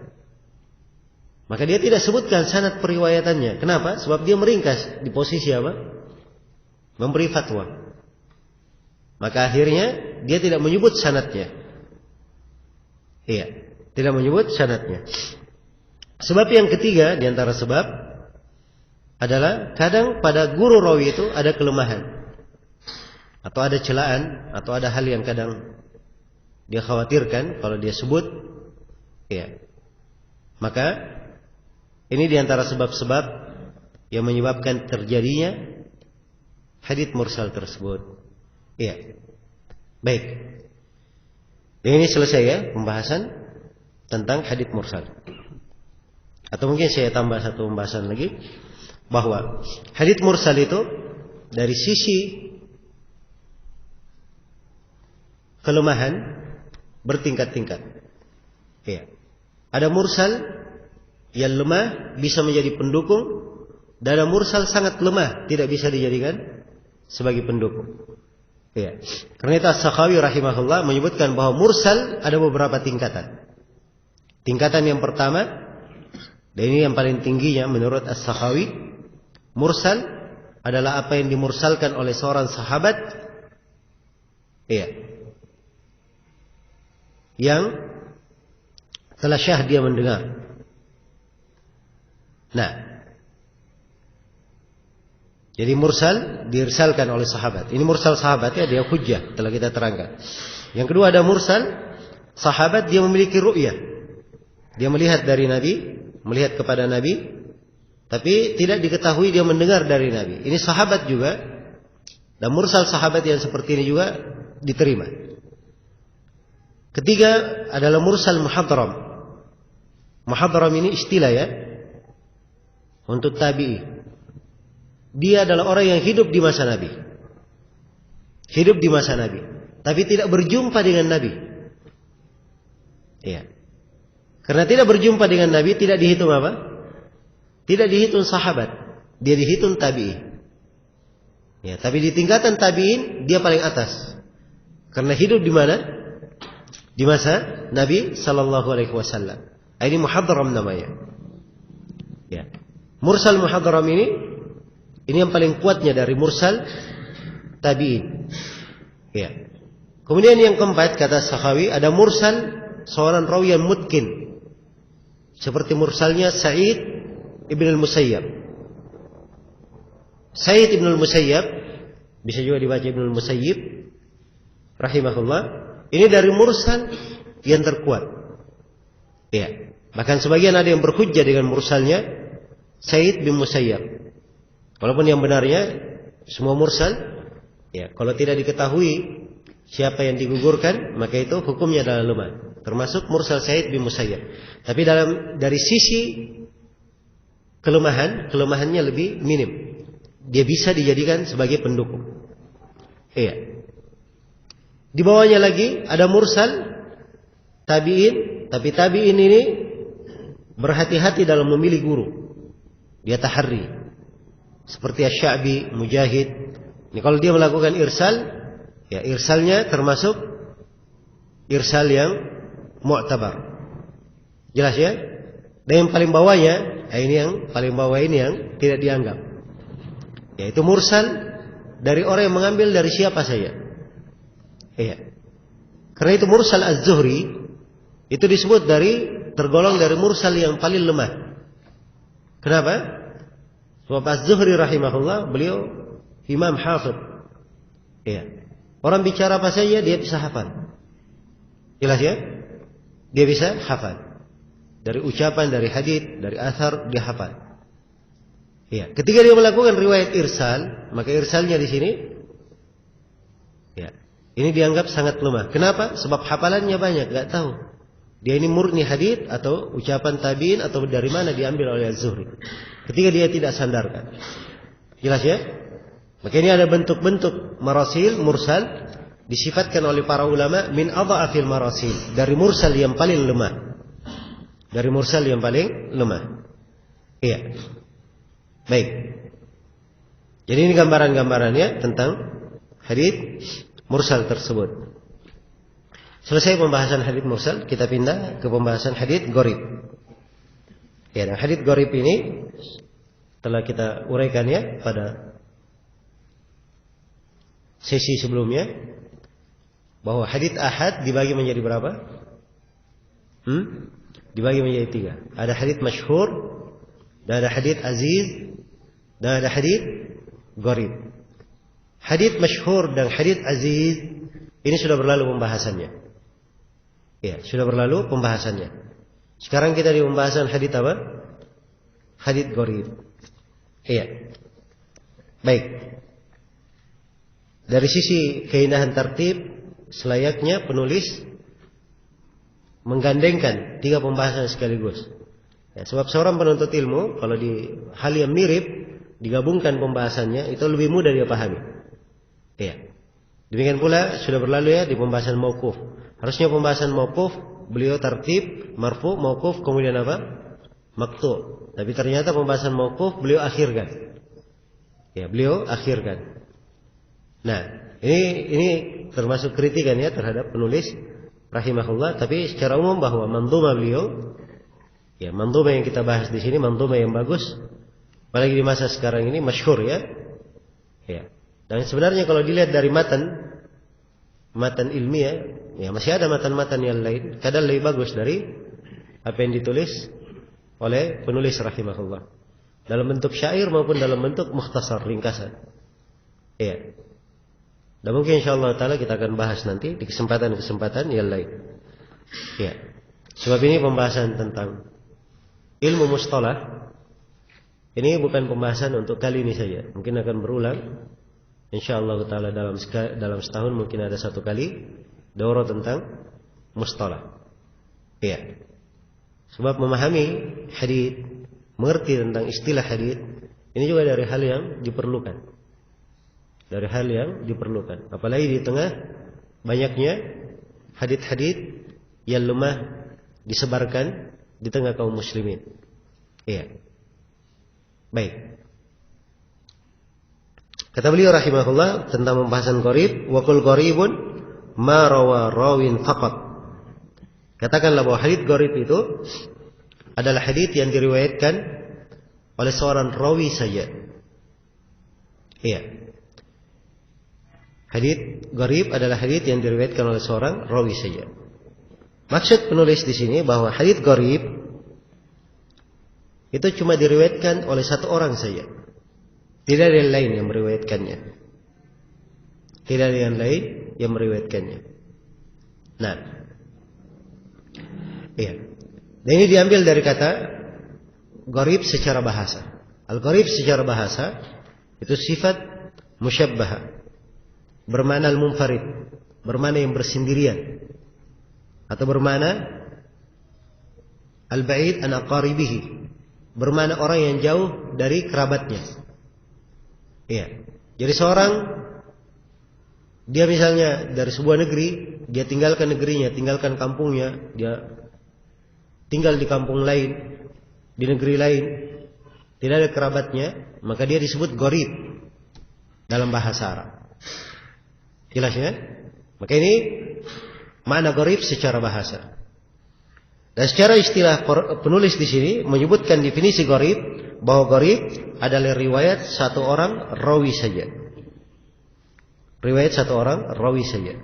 Maka dia tidak sebutkan sanad periwayatannya. Kenapa? Sebab dia meringkas di posisi apa? Memberi fatwa. Maka akhirnya dia tidak menyebut sanadnya. Iya, tidak menyebut sanadnya. Sebab yang ketiga di antara sebab adalah kadang pada guru rawi itu ada kelemahan, atau ada celaan, atau ada hal yang kadang dia khawatirkan kalau dia sebut, ya. Maka ini di antara sebab-sebab yang menyebabkan terjadinya hadits mursal tersebut. Iya. Baik. Dan ini selesai ya pembahasan tentang hadits mursal. Atau mungkin saya tambah satu pembahasan lagi, bahwa hadits mursal itu dari sisi kelemahan bertingkat-tingkat. Ya. Ada mursal yang lemah bisa menjadi pendukung, dan ada mursal sangat lemah tidak bisa dijadikan sebagai pendukung. Ya. Karena itu As-Sakhawi rahimahullah menyebutkan bahwa mursal ada beberapa tingkatan. Tingkatan yang pertama, dan ini yang paling tingginya menurut As-Sakhawi, mursal adalah apa yang dimursalkan oleh seorang sahabat, iya, yang telah syah dia mendengar. Nah, jadi mursal diirsalkan oleh sahabat. Ini mursal sahabat ya, dia hujjah, telah kita terangkan. Yang kedua ada mursal sahabat, dia memiliki ru'yah, dia melihat dari Nabi, melihat kepada Nabi, tapi tidak diketahui dia mendengar dari Nabi. Ini sahabat juga, dan mursal sahabat yang seperti ini juga diterima. Ketiga adalah mursal muhadram. Muhadram ini istilah ya untuk tabi'i. Dia adalah orang yang hidup di masa Nabi, hidup di masa Nabi, tapi tidak berjumpa dengan Nabi. Iya. Karena tidak berjumpa dengan Nabi, tidak dihitung apa? Tidak dihitung sahabat, dia dihitung tabi'i. Ya, tapi di tingkatan tabi'in dia paling atas. Karena hidup di mana? Di masa Nabi sallallahu alaihi wasallam. Ini muhadram namanya. Ya. Mursal muhadram ini yang paling kuatnya dari mursal tabi'in. Ya. Kemudian yang keempat kata Sakhawi, ada mursal seorang rawi yang mutkin. Seperti mursalnya Sa'id Ibn al-Musayyab. Sa'id Ibn al-Musayyab, bisa juga dibaca Ibn al-Musayyib rahimahullah. Ini dari mursal yang terkuat. Ya. Bahkan sebagian ada yang berhujjah dengan mursalnya Sa'id bin Musayyab. Walaupun yang benarnya semua mursal, ya, kalau tidak diketahui siapa yang digugurkan, maka itu hukumnya adalah lemah. Termasuk mursal Sa'id bin Musayyab. Tapi dari sisi kelemahannya lebih minim. dia bisa dijadikan sebagai pendukung. Iya. Di bawahnya lagi ada mursal tabi'in, tapi tabi'in ini berhati-hati dalam memilih guru. Dia taharri. Seperti Asy-Sya'bi, Mujahid. Ini kalau dia melakukan irsal, ya irsalnya termasuk irsal yang mu'tabar. Jelas ya? Dan yang paling bawahnya, ini yang paling bawah ini yang tidak dianggap. Yaitu mursal dari orang yang mengambil dari siapa saja. Iya. Karena itu mursal Az-Zuhri itu disebut tergolong dari mursal yang paling lemah. Kenapa? Sebab Az-Zuhri rahimahullah beliau imam hafidh. Iya. Orang bicara apa saja dia bisa hafal. Jelas ya? Dia bisa hafal. Dari ucapan, dari hadits, dari athar dia hafal. Iya. Ketika dia melakukan riwayat irsal, maka irsalnya di sini ya, ini dianggap sangat lemah. Kenapa? Sebab hafalannya banyak, enggak tahu. Dia ini murni hadits atau ucapan tabi'in atau dari mana diambil oleh Az-Zuhri. Ketika dia tidak sandarkan. Jelas ya? Maka ini ada bentuk-bentuk marasil, mursal disifatkan oleh para ulama min adha'afil marasil, dari mursal yang paling lemah. Dari mursal yang paling lemah. Iya. Baik. Jadi ini gambaran-gambarannya tentang hadits mursal tersebut. Selesai pembahasan hadits mursal, kita pindah ke pembahasan hadits gharib. Ya, dan hadits gharib ini telah kita uraikan ya pada sesi sebelumnya, bahwa hadits ahad dibagi menjadi berapa? Dibagi menjadi 3. Ada hadits masyhur, dan ada hadits aziz, dan ada hadits gharib. Hadits masyhur dan hadits aziz ini sudah berlalu pembahasannya. Ya, sudah berlalu pembahasannya. Sekarang kita di pembahasan hadits apa? Hadits gharib. Iya. Baik. Dari sisi keindahan tertib, selayaknya penulis menggandengkan 3 pembahasan sekaligus. Ya, sebab seorang penuntut ilmu kalau di hal yang mirip digabungkan pembahasannya itu lebih mudah dia pahami. Ya. Demikian pula sudah berlalu ya di pembahasan mauquf. Harusnya pembahasan mauquf beliau tertib marfu, mauquf kemudian apa? Maqtu'. Tapi ternyata pembahasan mauquf beliau akhirkan. Ya, beliau akhirkan. Nah, ini termasuk kritikan ya terhadap penulis rahimahullah, tapi secara umum bahwa mandhumah beliau, ya mandhumah yang kita bahas di sini mandhumah yang bagus, apalagi di masa sekarang ini masyhur ya. Ya. Dan sebenarnya kalau dilihat dari matan ilmiah, ya masih ada matan-matan yang lain, kadang lebih bagus dari apa yang ditulis oleh penulis rahimahullah. Dalam bentuk syair maupun dalam bentuk mukhtasar, ringkasan. Ya. Dan mungkin insyaallah ta'ala kita akan bahas nanti di kesempatan-kesempatan yang lain. Ya. Sebab ini pembahasan tentang ilmu mustalah. Ini bukan pembahasan untuk kali ini saja. Mungkin akan berulang. Insyaallah ta'ala dalam setahun mungkin ada 1 kali daurah tentang mustalah. Ya. Sebab memahami hadits, mengerti tentang istilah hadits, ini juga dari hal yang diperlukan. Dari hal yang diperlukan. Apalagi di tengah banyaknya hadits-hadits yang lemah disebarkan di tengah kaum muslimin. Iya. Baik. Kata beliau rahimahullah tentang pembahasan gharib, wa qul gharibun ma rawa rawin faqat. Katakanlah bahwa hadits gharib itu adalah hadits yang diriwayatkan oleh seorang rawi saja. Iya. Hadits gharib adalah hadits yang diriwayatkan oleh seorang rawi saja. Maksud penulis di sini bahwa hadits gharib itu cuma diriwayatkan oleh 1 orang saja. Tidak ada yang lain yang meriwayatkannya. Tidak ada yang lain yang meriwayatkannya. Nah, iya. Dan ini diambil dari kata gharib secara bahasa. Al-gharib secara bahasa itu sifat musyabbahah. Bermakna al-munfarid, bermakna yang bersendirian, atau bermakna al-ba'id an aqaribihi, bermakna orang yang jauh dari kerabatnya. Iya. Jadi seorang dia misalnya dari sebuah negeri, dia tinggalkan negerinya, tinggalkan kampungnya, dia tinggal di kampung lain, di negeri lain, tidak ada kerabatnya, maka dia disebut gharib dalam bahasa Arab. Jelas ya? Maka ini makna gharib secara bahasa. Dan secara istilah penulis di sini menyebutkan definisi gharib, bahwa gharib adalah riwayat satu orang rawi saja. Riwayat satu orang rawi saja.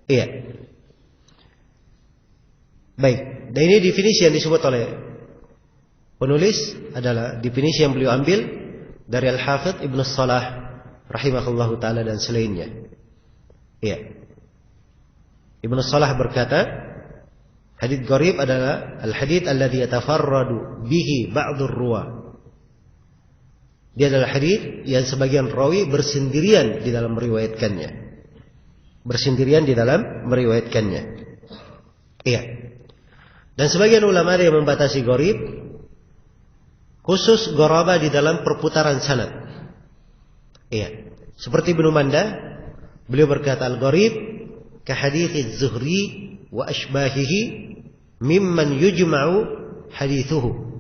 Iya. Baik. Dan ini definisi yang disebut oleh penulis adalah definisi yang beliau ambil dari Al-Hafidh Ibnu Shalah rahimahullahu taala dan selainnya. Iya. Ibnu Shalah berkata, hadits gharib adalah al-hadits alladzi yatafarradu bihi ba'dhur ruwa. Dia adalah hadits yang sebagian rawi bersendirian di dalam meriwayatkannya. Bersendirian di dalam meriwayatkannya. Iya. Dan sebagian ulama yang membatasi gharib khusus gharaba di dalam perputaran sanad. Iya. Seperti Ibnu Manda, beliau berkata al-gharib ka hadits az-Zuhri wa ashbahihi mimman yujma'u hadithuhu.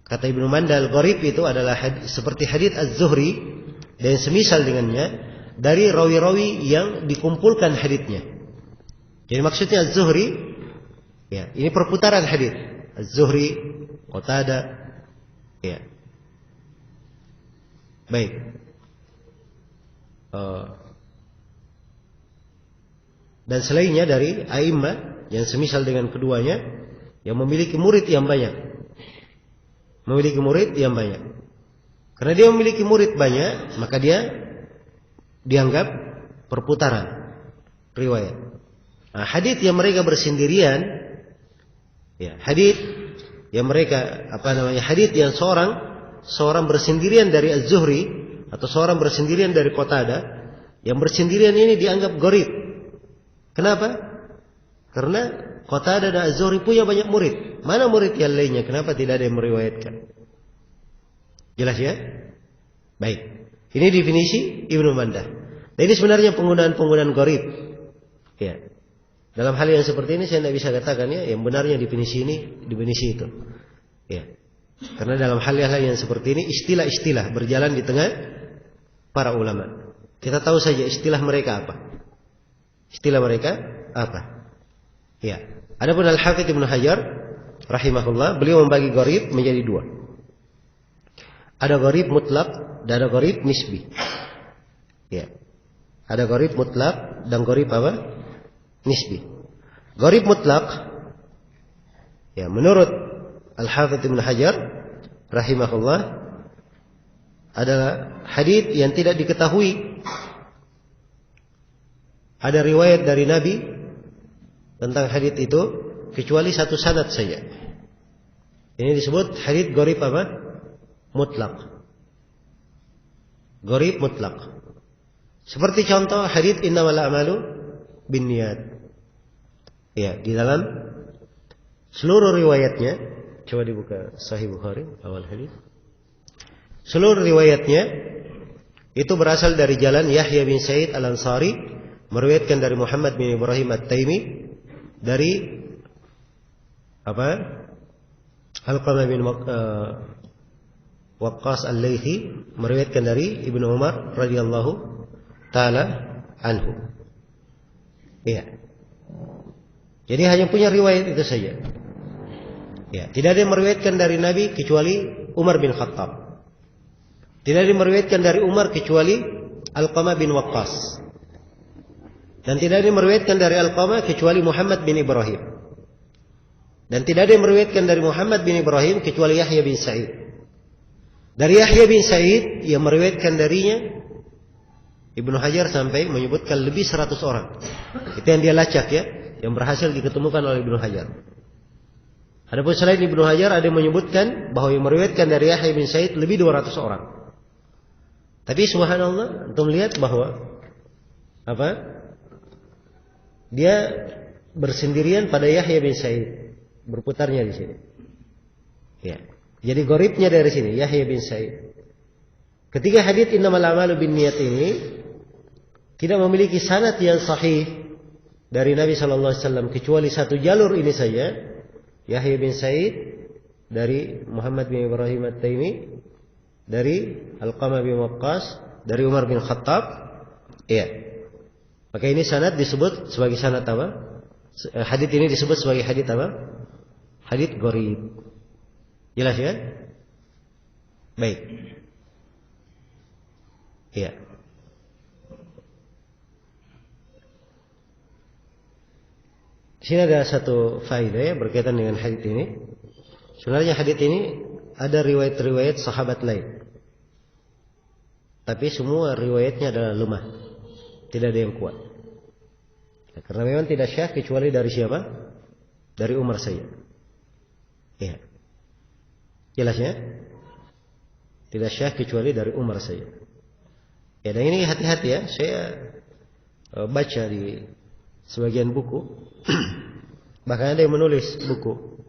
Kata Ibnu Manda, al-gharib itu adalah seperti hadits az-Zuhri dan semisal dengannya dari rawi-rawi yang dikumpulkan haditsnya. Jadi maksudnya az-Zuhri, ya, ini perputaran hadits. Az-Zuhri, Qatadah, ya. Baik. Dan selainnya dari a'immah yang semisal dengan keduanya yang memiliki murid yang banyak. Memiliki murid yang banyak. Karena dia memiliki murid banyak, maka dia dianggap perputaran riwayat. Nah, hadits yang mereka bersendirian, ya, hadits yang mereka hadits yang seorang bersendirian dari Az-Zuhri atau seorang bersendirian dari Qatadah, yang bersendirian ini dianggap gharib. Kenapa? Karena Qatadah dan Az-Zuhri punya banyak murid. Mana murid yang lainnya? Kenapa tidak ada yang meriwayatkan? Jelas ya? Baik. Ini definisi Ibnu Mandah. Nah, ini sebenarnya penggunaan gharib. Ya. Dalam hal yang seperti ini saya tidak bisa katakan ya, yang benarnya definisi ini, definisi itu. Ya. Karena dalam hal-hal yang seperti ini istilah-istilah berjalan di tengah para ulama. Kita tahu saja istilah mereka apa. Istilah mereka apa? Ya. Adapun Al-Hafidz Ibnu Hajar rahimahullah, beliau membagi gharib menjadi dua. Ada gharib mutlak dan ada gharib nisbi. Ya. Ada gharib mutlak dan gharib apa? Nisbi. Gharib mutlak, ya, menurut Al-Hafidz Ibnu Hajar rahimahullah, adalah hadits yang tidak diketahui ada riwayat dari Nabi tentang hadits itu kecuali satu sanad saja. Ini disebut hadits gharib apa? Mutlak. Gharib mutlak. Seperti contoh hadits innamal a'malu binniyat. Ya, di dalam seluruh riwayatnya, coba dibuka Sahih Bukhari awal hadis. Seluruh riwayatnya itu berasal dari jalan Yahya bin Sa'id Al-Ansari, meriwayatkan dari Muhammad bin Ibrahim At-Taimi, dari Alqamah bin Waqqas Al-Laythi, meriwayatkan dari Ibnu Umar radhiyallahu taala anhu. Iya. Jadi hanya punya riwayat itu saja. Ya, tidak ada yang meriwayatkan dari Nabi kecuali Umar bin Khattab. Tidak ada yang meriwayatkan dari Umar kecuali Alqamah bin Waqqas. Dan tidak ada yang meriwayatkan dari Alqamah kecuali Muhammad bin Ibrahim. Dan tidak ada yang meriwayatkan dari Muhammad bin Ibrahim kecuali Yahya bin Sa'id. Dari Yahya bin Sa'id yang meriwayatkan darinya Ibnu Hajar sampai menyebutkan lebih 100 orang. Itu yang dia lacak ya, yang berhasil diketemukan oleh Ibnu Hajar. Adapun selain Ibnu Hajar ada yang menyebutkan bahwa yang meriwayatkan dari Yahya bin Sa'id lebih 200 orang. Tapi subhanallah, untuk melihat bahwa dia bersendirian pada Yahya bin Sa'id, berputarnya di sini. Ya. Jadi gharibnya dari sini Yahya bin Sa'id. Ketiga hadits innamal a'malu binniyat ini tidak memiliki sanad yang sahih dari Nabi sallallahu alaihi wasallam kecuali satu jalur ini saja, Yahya bin Sa'id dari Muhammad bin Ibrahim At-Taimi dari Alqamah bin Waqqas dari Umar bin Khattab. Iya. Maka ini sanad disebut sebagai sanad apa? Hadits ini disebut sebagai hadits apa? Hadits gharib. Jelas ya? Baik. Iya. Di sini ada satu faedah ya berkaitan dengan hadits ini. Sebenarnya hadits ini ada riwayat-riwayat sahabat lain. Tapi semua riwayatnya adalah lemah. Tidak ada yang kuat. Ya, karena memang tidak syah kecuali dari siapa? Dari Umar saja. Iya. Jelas ya? Tidak syah kecuali dari Umar saja. Ya, dan ini hati-hati ya. Saya baca di sebagian buku. Bahkan ada yang menulis buku.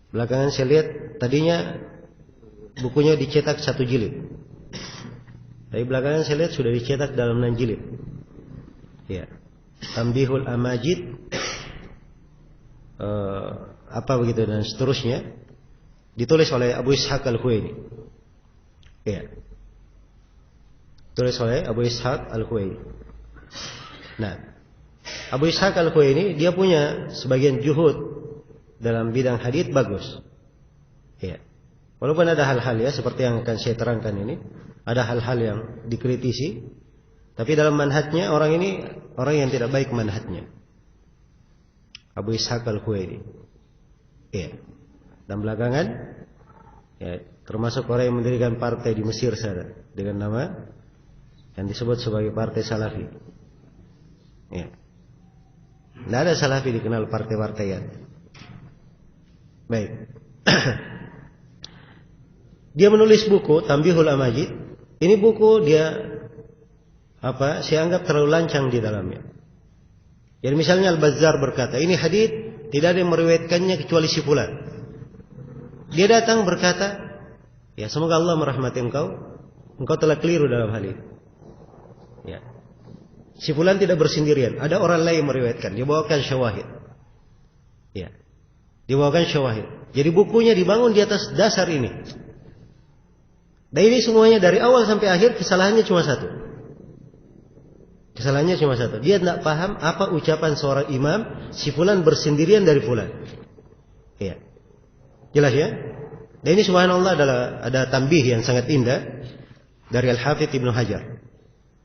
Belakangan saya lihat tadinya bukunya dicetak 1 jilid. Tapi belakangan saya lihat sudah dicetak dalam 6 jilid. Ya. Tambihul Amajid apa begitu dan seterusnya. Ditulis oleh Abu Ishaq Al-Huwaini. Ya. Tulis oleh Abu Ishaq Al-Huwaini. Nah, Abu Ishaq Al-Huwaini dia punya sebagian juhud dalam bidang hadits bagus. Ya. Walaupun ada hal-hal ya seperti yang akan saya terangkan ini, ada hal-hal yang dikritisi, tapi dalam manhajnya orang ini orang yang tidak baik manhajnya. Abu Ishaq Al-Huwaini. Ya. Dan belakangan ya, termasuk orang yang mendirikan partai di Mesir sana dengan nama yang disebut sebagai Partai Salafi. Ya. Tidak ada Salafi dikenal partai-partaian. Baik. Dia menulis buku Tambihul Amajid. Ini buku dia saya anggap terlalu lancang di dalamnya. Jadi misalnya Al-Bazzar berkata, ini hadits tidak ada yang meriwayatkannya kecuali si fulan. Dia datang berkata, ya semoga Allah merahmati engkau telah keliru dalam hal ini. Ya. Si fulan tidak bersendirian, ada orang lain yang meriwayatkan, dia bawakan syawahid. Ya. Dibawakan syawahid. Jadi bukunya dibangun di atas dasar ini. Dan ini semuanya dari awal sampai akhir kesalahannya cuma satu. Kesalahannya cuma satu. Dia tidak paham apa ucapan seorang imam, si fulan bersendirian dari fulan. Ya. Jelas ya? Dan ini subhanallah ada tambih yang sangat indah dari Al-Hafidz Ibnu Hajar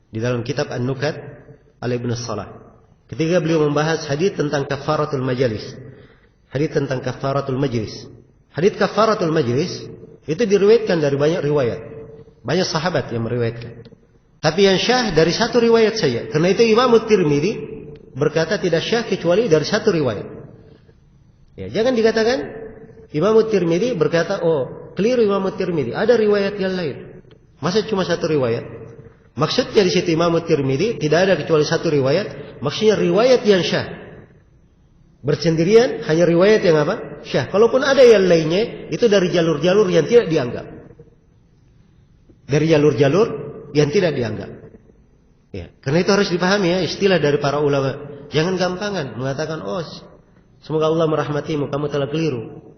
di dalam kitab An-Nukat ala Ibnu Salah. Ketika beliau membahas hadits tentang kafaratul majalis. Hadits tentang kafaratul majlis. Hadits kafaratul majlis itu diriwayatkan dari banyak riwayat. Banyak sahabat yang meriwayatkan. Tapi yang syah dari satu riwayat saja. Karena itu Imam Tirmidzi berkata tidak syah kecuali dari satu riwayat. Ya, jangan dikatakan Imam Tirmidzi berkata, oh, keliru Imam Tirmidzi, ada riwayat yang lain. Masa cuma satu riwayat? Maksudnya di situ Imam Tirmidzi tidak ada kecuali satu riwayat, maksudnya riwayat yang syah. Bersendirian hanya riwayat yang apa? Syah. Kalaupun ada yang lainnya, itu dari jalur-jalur yang tidak dianggap. Dari jalur-jalur yang tidak dianggap. Ya, karena itu harus dipahami ya istilah dari para ulama. Jangan gampangan mengatakan, oh, semoga Allah merahmatimu, kamu telah keliru.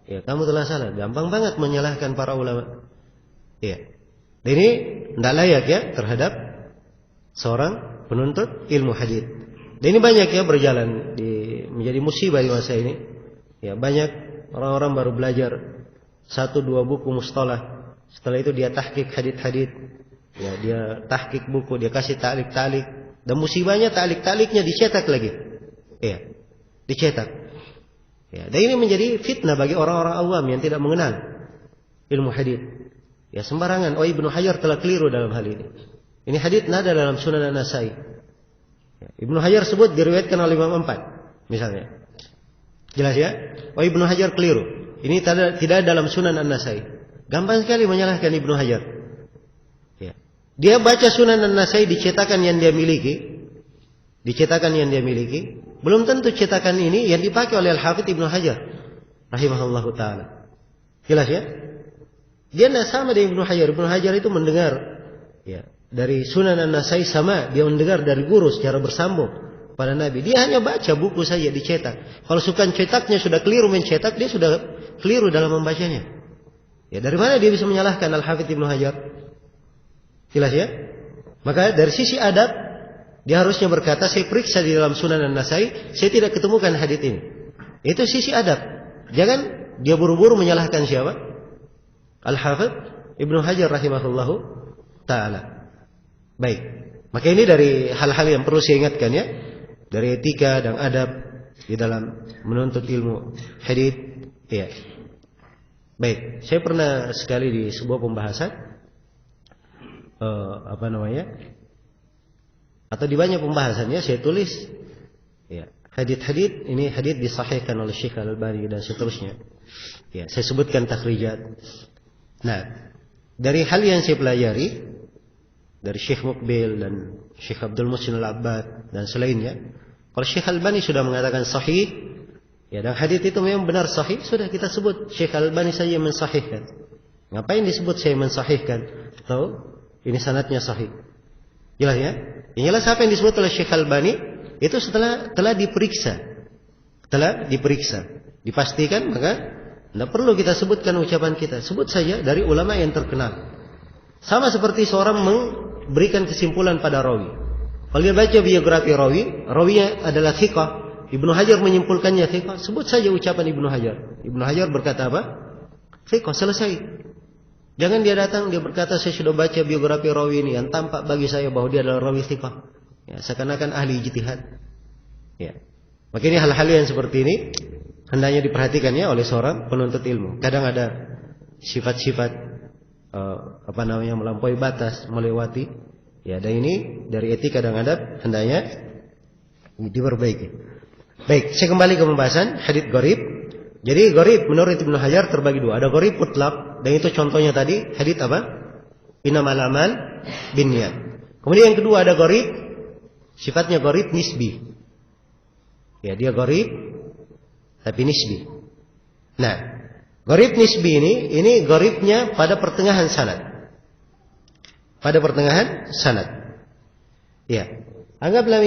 Ya, kamu telah salah. Gampang banget menyalahkan para ulama. Ya. Ini tidak layak ya terhadap seorang penuntut ilmu hadits. Dan ini banyak ya berjalan menjadi musibah di masa ini. Ya, banyak orang-orang baru belajar 1-2 buku mustalah. Setelah itu dia tahqiq hadits-hadits. Ya, dia tahqiq buku, dia kasih ta'liq-ta'liq. Dan musibahnya ta'liq-ta'liqnya dicetak lagi. Ya, dicetak. Ya, dan ini menjadi fitnah bagi orang-orang awam yang tidak mengenal ilmu hadits. Ya, sembarangan. Oh, Ibnu Hajar telah keliru dalam hal ini. Ini hadits nada dalam Sunan An-Nasai. Ya, Ibnu Hajar sebut diriwayatkan oleh Imam 4, misalnya. Jelas ya? Oh, Ibnu Hajar keliru. Ini tidak dalam Sunan An-Nasai. Gampang sekali menyalahkan Ibnu Hajar. Ya. Dia baca Sunan An-Nasai di cetakan yang dia miliki. Belum tentu cetakan ini yang dipakai oleh Al-Hafidz Ibnu Hajar rahimahullahu ta'ala. Jelas ya? Dia tidak sama dengan Ibnu Hajar. Ibnu Hajar itu mendengar ya dari Sunan An-Nasai, sama dia mendengar dari guru secara bersambung pada Nabi. Dia hanya baca buku saja dicetak. Kalau suka cetaknya sudah keliru mencetak, dia sudah keliru dalam membacanya. Ya, dari mana dia bisa menyalahkan Al-Hafidz Ibnu Hajar? Jelas ya? Maka dari sisi adab, dia harusnya berkata, saya periksa di dalam Sunan An-Nasai, saya tidak ketemukan hadits ini. Itu sisi adab. Jangan dia buru-buru menyalahkan siapa? Al-Hafidz Ibnu Hajar rahimahullahu ta'ala. Baik. Maka ini dari hal-hal yang perlu saya ingatkan ya. Dari etika dan adab di dalam menuntut ilmu hadits. Ya. Baik. Saya pernah sekali di sebuah pembahasan atau di banyak pembahasannya saya tulis ya, hadits ini hadits disahihkan oleh Syekh Al-Albani dan seterusnya. Ya, saya sebutkan takhrijat. Nah, dari hal yang saya pelajari dari Syekh Muqbil dan Syekh Abdul Muhsin Al-Abbad dan selainnya, kalau Syekh Al-Albani sudah mengatakan sahih, ya, dan hadits itu memang benar sahih, sudah kita sebut Syekh Al-Albani saja mensahihkan. Ngapain disebut saya mensahihkan? Atau ini sanadnya sahih? Jelas ya? Yang jelas apa yang disebut oleh Syekh Al-Albani itu telah diperiksa, dipastikan, maka tidak perlu kita sebutkan ucapan kita. Sebut saja dari ulama yang terkenal. Sama seperti seorang memberikan kesimpulan pada rawi. Kalau dia baca biografi rawinya adalah thiqah, Ibnu Hajar menyimpulkannya thiqah, sebut saja ucapan Ibnu Hajar. Ibnu Hajar berkata apa? Thiqah, selesai. Jangan dia datang, dia berkata saya sudah baca biografi rawi ini yang tampak bagi saya bahwa dia adalah rawi thiqah. Ya, seakan-akan ahli ijtihad. Ya. Maka ini hal-hal yang seperti ini hendaknya diperhatikan ya oleh seorang penuntut ilmu. Kadang ada sifat-sifat melampaui batas, melewati. Ya, dan ini dari etika dan adab hendaknya diperbaiki. Baik, saya kembali ke pembahasan hadits gharib. Jadi gharib menurut Ibnu Hajar terbagi dua. Ada gharib mutlak, dan itu contohnya tadi hadits apa? Innamal a'mal binniyat. Kemudian yang kedua ada gharib, sifatnya gharib nisbi. Ya, dia gharib tapi nisbi. Nah, gharib nisbi ini gharibnya pada pertengahan sanad. Pada pertengahan sanad. Ya. Anggaplah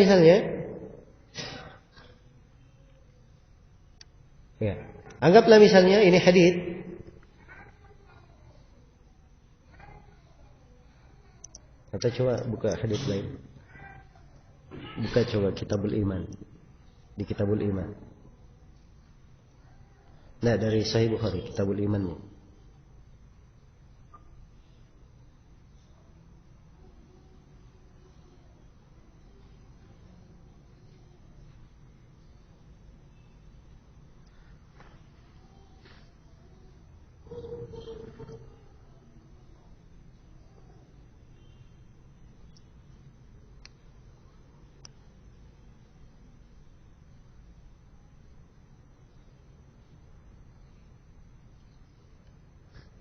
misalnya ini hadits atau coba buka hadits lain. Buka coba Kitabul Iman. Di Kitabul Iman. Nah, dari Sahih Bukhari, Kitabul Iman.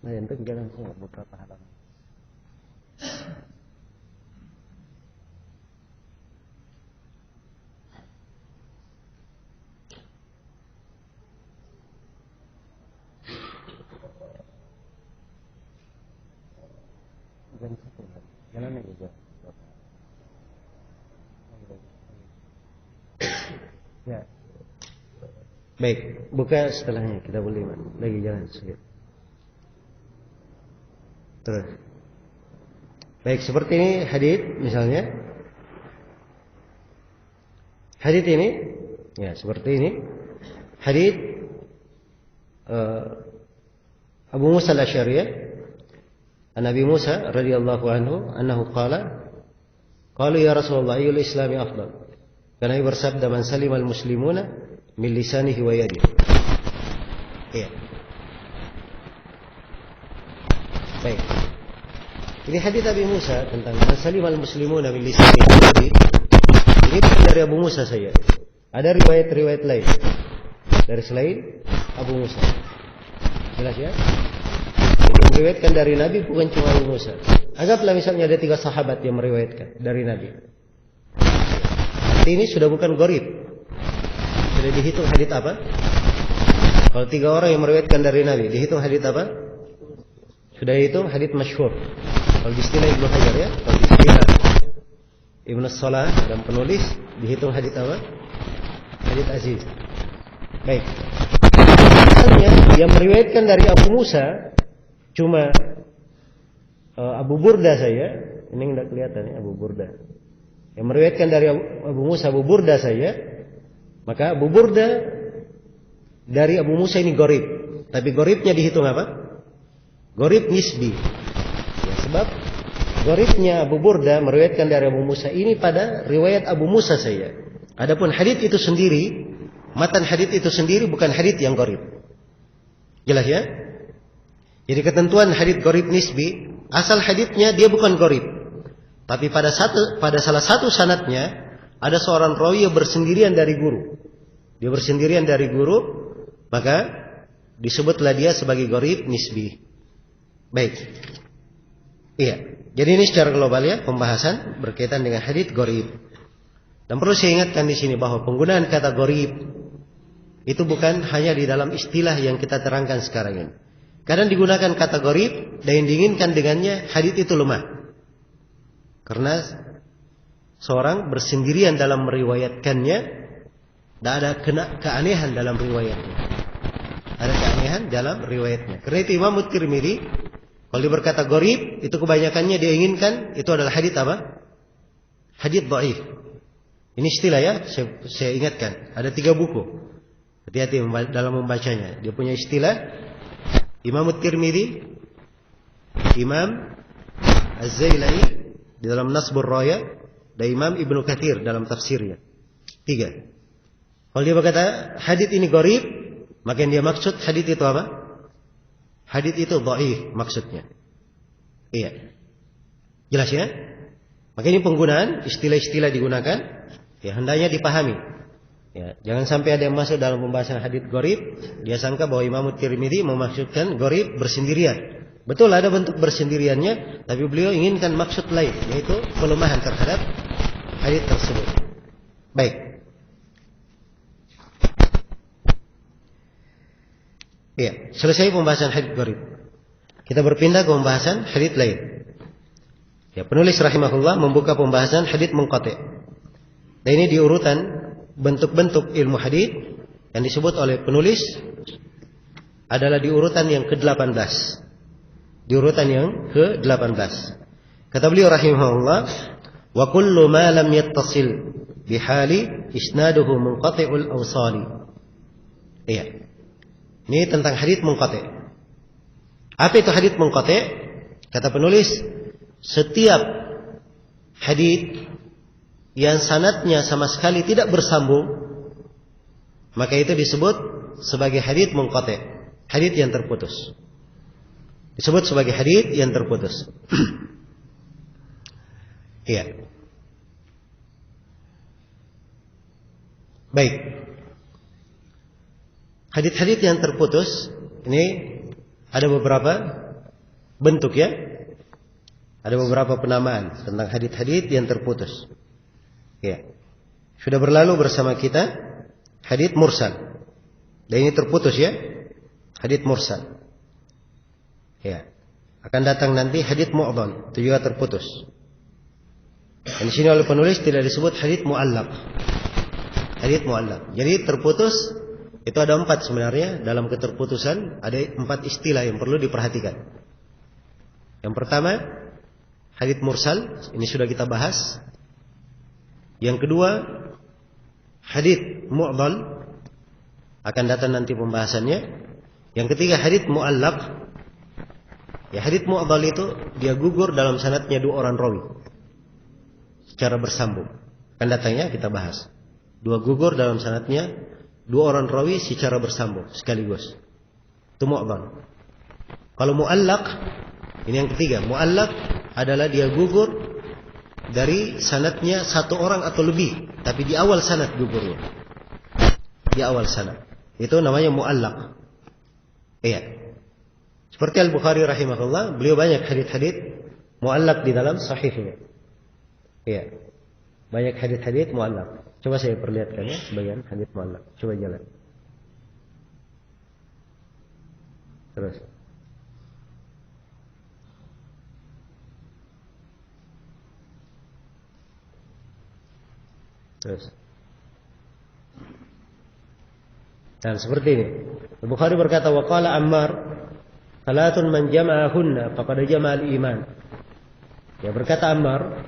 Nah, itu jalan keluar beberapa halaman. Jalannya juga. Ya. Baik, buka setelahnya kita boleh lagi jalan sedikit. Terus. Baik, seperti ini hadits misalnya. Hadits ini ya seperti ini. Hadits Abu Musa Al-Asy'ari Nabi Musa radhiyallahu anhu annahu qala qalu ya Rasulullah ayyul islami afdal. Karena Nabi bersabda man salimal muslimuna min lisanihi wa yadihi. Iya. Baik. Ini hadis Nabi Musa tentang man salimal muslimuna min lisanihi wa yadihi. Ini bukan dari Abu Musa saja. Ada riwayat-riwayat lain dari selain Abu Musa. Jelas ya? Meriwayatkan dari Nabi bukan cuma Abu Musa. Anggaplah misalnya ada 3 sahabat yang meriwayatkan dari Nabi. Ini sudah bukan gharib. Sudah dihitung hadits apa? Kalau 3 orang yang meriwayatkan dari Nabi, dihitung hadits apa? Sudah itu hadits masyhur. Kalau di istilah Ibnu Hajar ya, kalau di istilah Ibnu Salah dan penulis dihitung hadits apa? Hadits aziz. Baik. Misalnya yang meriwayatkan dari Abu Musa cuma Abu Burda saya, ini enggak kelihatan ya Abu Burda. Yang meriwayatkan dari Abu Musa Abu Burda saya, maka Abu Burda dari Abu Musa ini gharib. Tapi gharibnya dihitung apa? Gharib nisbi. Ya, sebab gharibnya Abu Burda meriwayatkan dari Abu Musa ini pada riwayat Abu Musa saya. Adapun hadits itu sendiri, matan hadits itu sendiri bukan hadits yang gharib. Jelas ya? Jadi ketentuan hadits gharib nisbi, asal haditsnya dia bukan gharib. Tapi pada salah satu sanadnya ada seorang rawi yang bersendirian dari guru. Dia bersendirian dari guru, maka disebutlah dia sebagai gharib nisbi. Baik. Iya. Jadi ini secara global ya pembahasan berkaitan dengan hadits gharib. Dan perlu saya ingatkan di sini bahwa penggunaan kata gharib itu bukan hanya di dalam istilah yang kita terangkan sekarang ini. Kadang digunakan kata gharib dan yang diinginkan dengannya hadits itu lemah. Karena seorang bersendirian dalam meriwayatkannya, tidak ada keanehan dalam riwayatnya. Ada keanehan dalam riwayatnya. Karena itu Imam Tirmidzi kalau dia berkata gharib, itu kebanyakannya dia inginkan itu adalah hadits apa? Hadits dhaif. Ini istilah ya, saya ingatkan. Ada 3 buku. Hati-hati dalam membacanya. Dia punya istilah Imam Tirmidzi, Imam Az-Zailai di dalam Nasbur Raya, dan Imam Ibnu Katsir dalam tafsirnya. 3. Kalau dia berkata hadits ini gharib, maka yang dia maksud hadits itu apa? Hadits itu dhaif maksudnya. Iya. Jelas ya? Maka ini penggunaan istilah-istilah digunakan ya hendaknya dipahami. Ya, jangan sampai ada yang masuk dalam pembahasan hadits gharib, dia sangka bahwa Imam Tirmidzi memaksudkan gharib bersendirian. Betul ada bentuk bersendiriannya, tapi beliau inginkan maksud lain, yaitu pelemahan terhadap hadits tersebut. Baik. Ya, selesai pembahasan hadits gharib. Kita berpindah ke pembahasan hadits lain. Ya, penulis rahimahullah membuka pembahasan hadits munqati'. Dan ini di urutan bentuk-bentuk ilmu hadits yang disebut oleh penulis adalah di urutan yang ke-18. Di urutan yang ke-18. Kata beliau rahimahullah, wa kullu ma lam yattasil bihali isnaduhu munqati'ul awsali. Iya. Ini tentang hadits munqati'. Apa itu hadits munqati'? Kata penulis, setiap hadits yang sanadnya sama sekali tidak bersambung, maka itu disebut sebagai hadits munqati', hadits yang terputus. Disebut sebagai hadits yang terputus. Iya. Baik. Hadits-hadits yang terputus ini ada beberapa bentuk ya. Ada beberapa penamaan tentang hadits-hadits yang terputus. Ya. Sudah berlalu bersama kita hadits mursal. Dan ini terputus ya. Hadits mursal. Ya. Akan datang nanti hadits mu'dhal, itu juga terputus. Dan di sini oleh penulis tidak disebut hadits mu'allaq. Hadits mu'allaq. Jadi terputus itu ada 4 sebenarnya. Dalam keterputusan ada 4 istilah yang perlu diperhatikan. Yang pertama hadits mursal, ini sudah kita bahas. Yang kedua hadits mu'dhal, akan datang nanti pembahasannya. Yang ketiga hadits mu'allaq. Ya, hadits mu'dhal itu dia gugur dalam sanadnya 2 orang rawi secara bersambung. Akan datangnya kita bahas. 2 gugur dalam sanadnya 2 orang rawi secara bersambung sekaligus. Itu mu'dhal. Kalau mu'allaq, ini yang ketiga. Mu'allaq adalah dia gugur dari sanadnya 1 orang atau lebih, tapi di awal sanad gugurnya. Di awal sanad. Itu namanya mu'allaq. Iya. Seperti Al-Bukhari rahimahullah, beliau banyak hadits-hadits mu'allaq di dalam sahihnya. Iya. Banyak hadits-hadits mu'allaq. Coba saya perlihatkan ya sebagian hadits mu'allaq. Coba jalan. Terus. Terus. Dan seperti ini. Al-Bukhari berkata, wa qala Ammar, salatun man jama'ahunna faqad jama'al iman. Ya, berkata Ammar.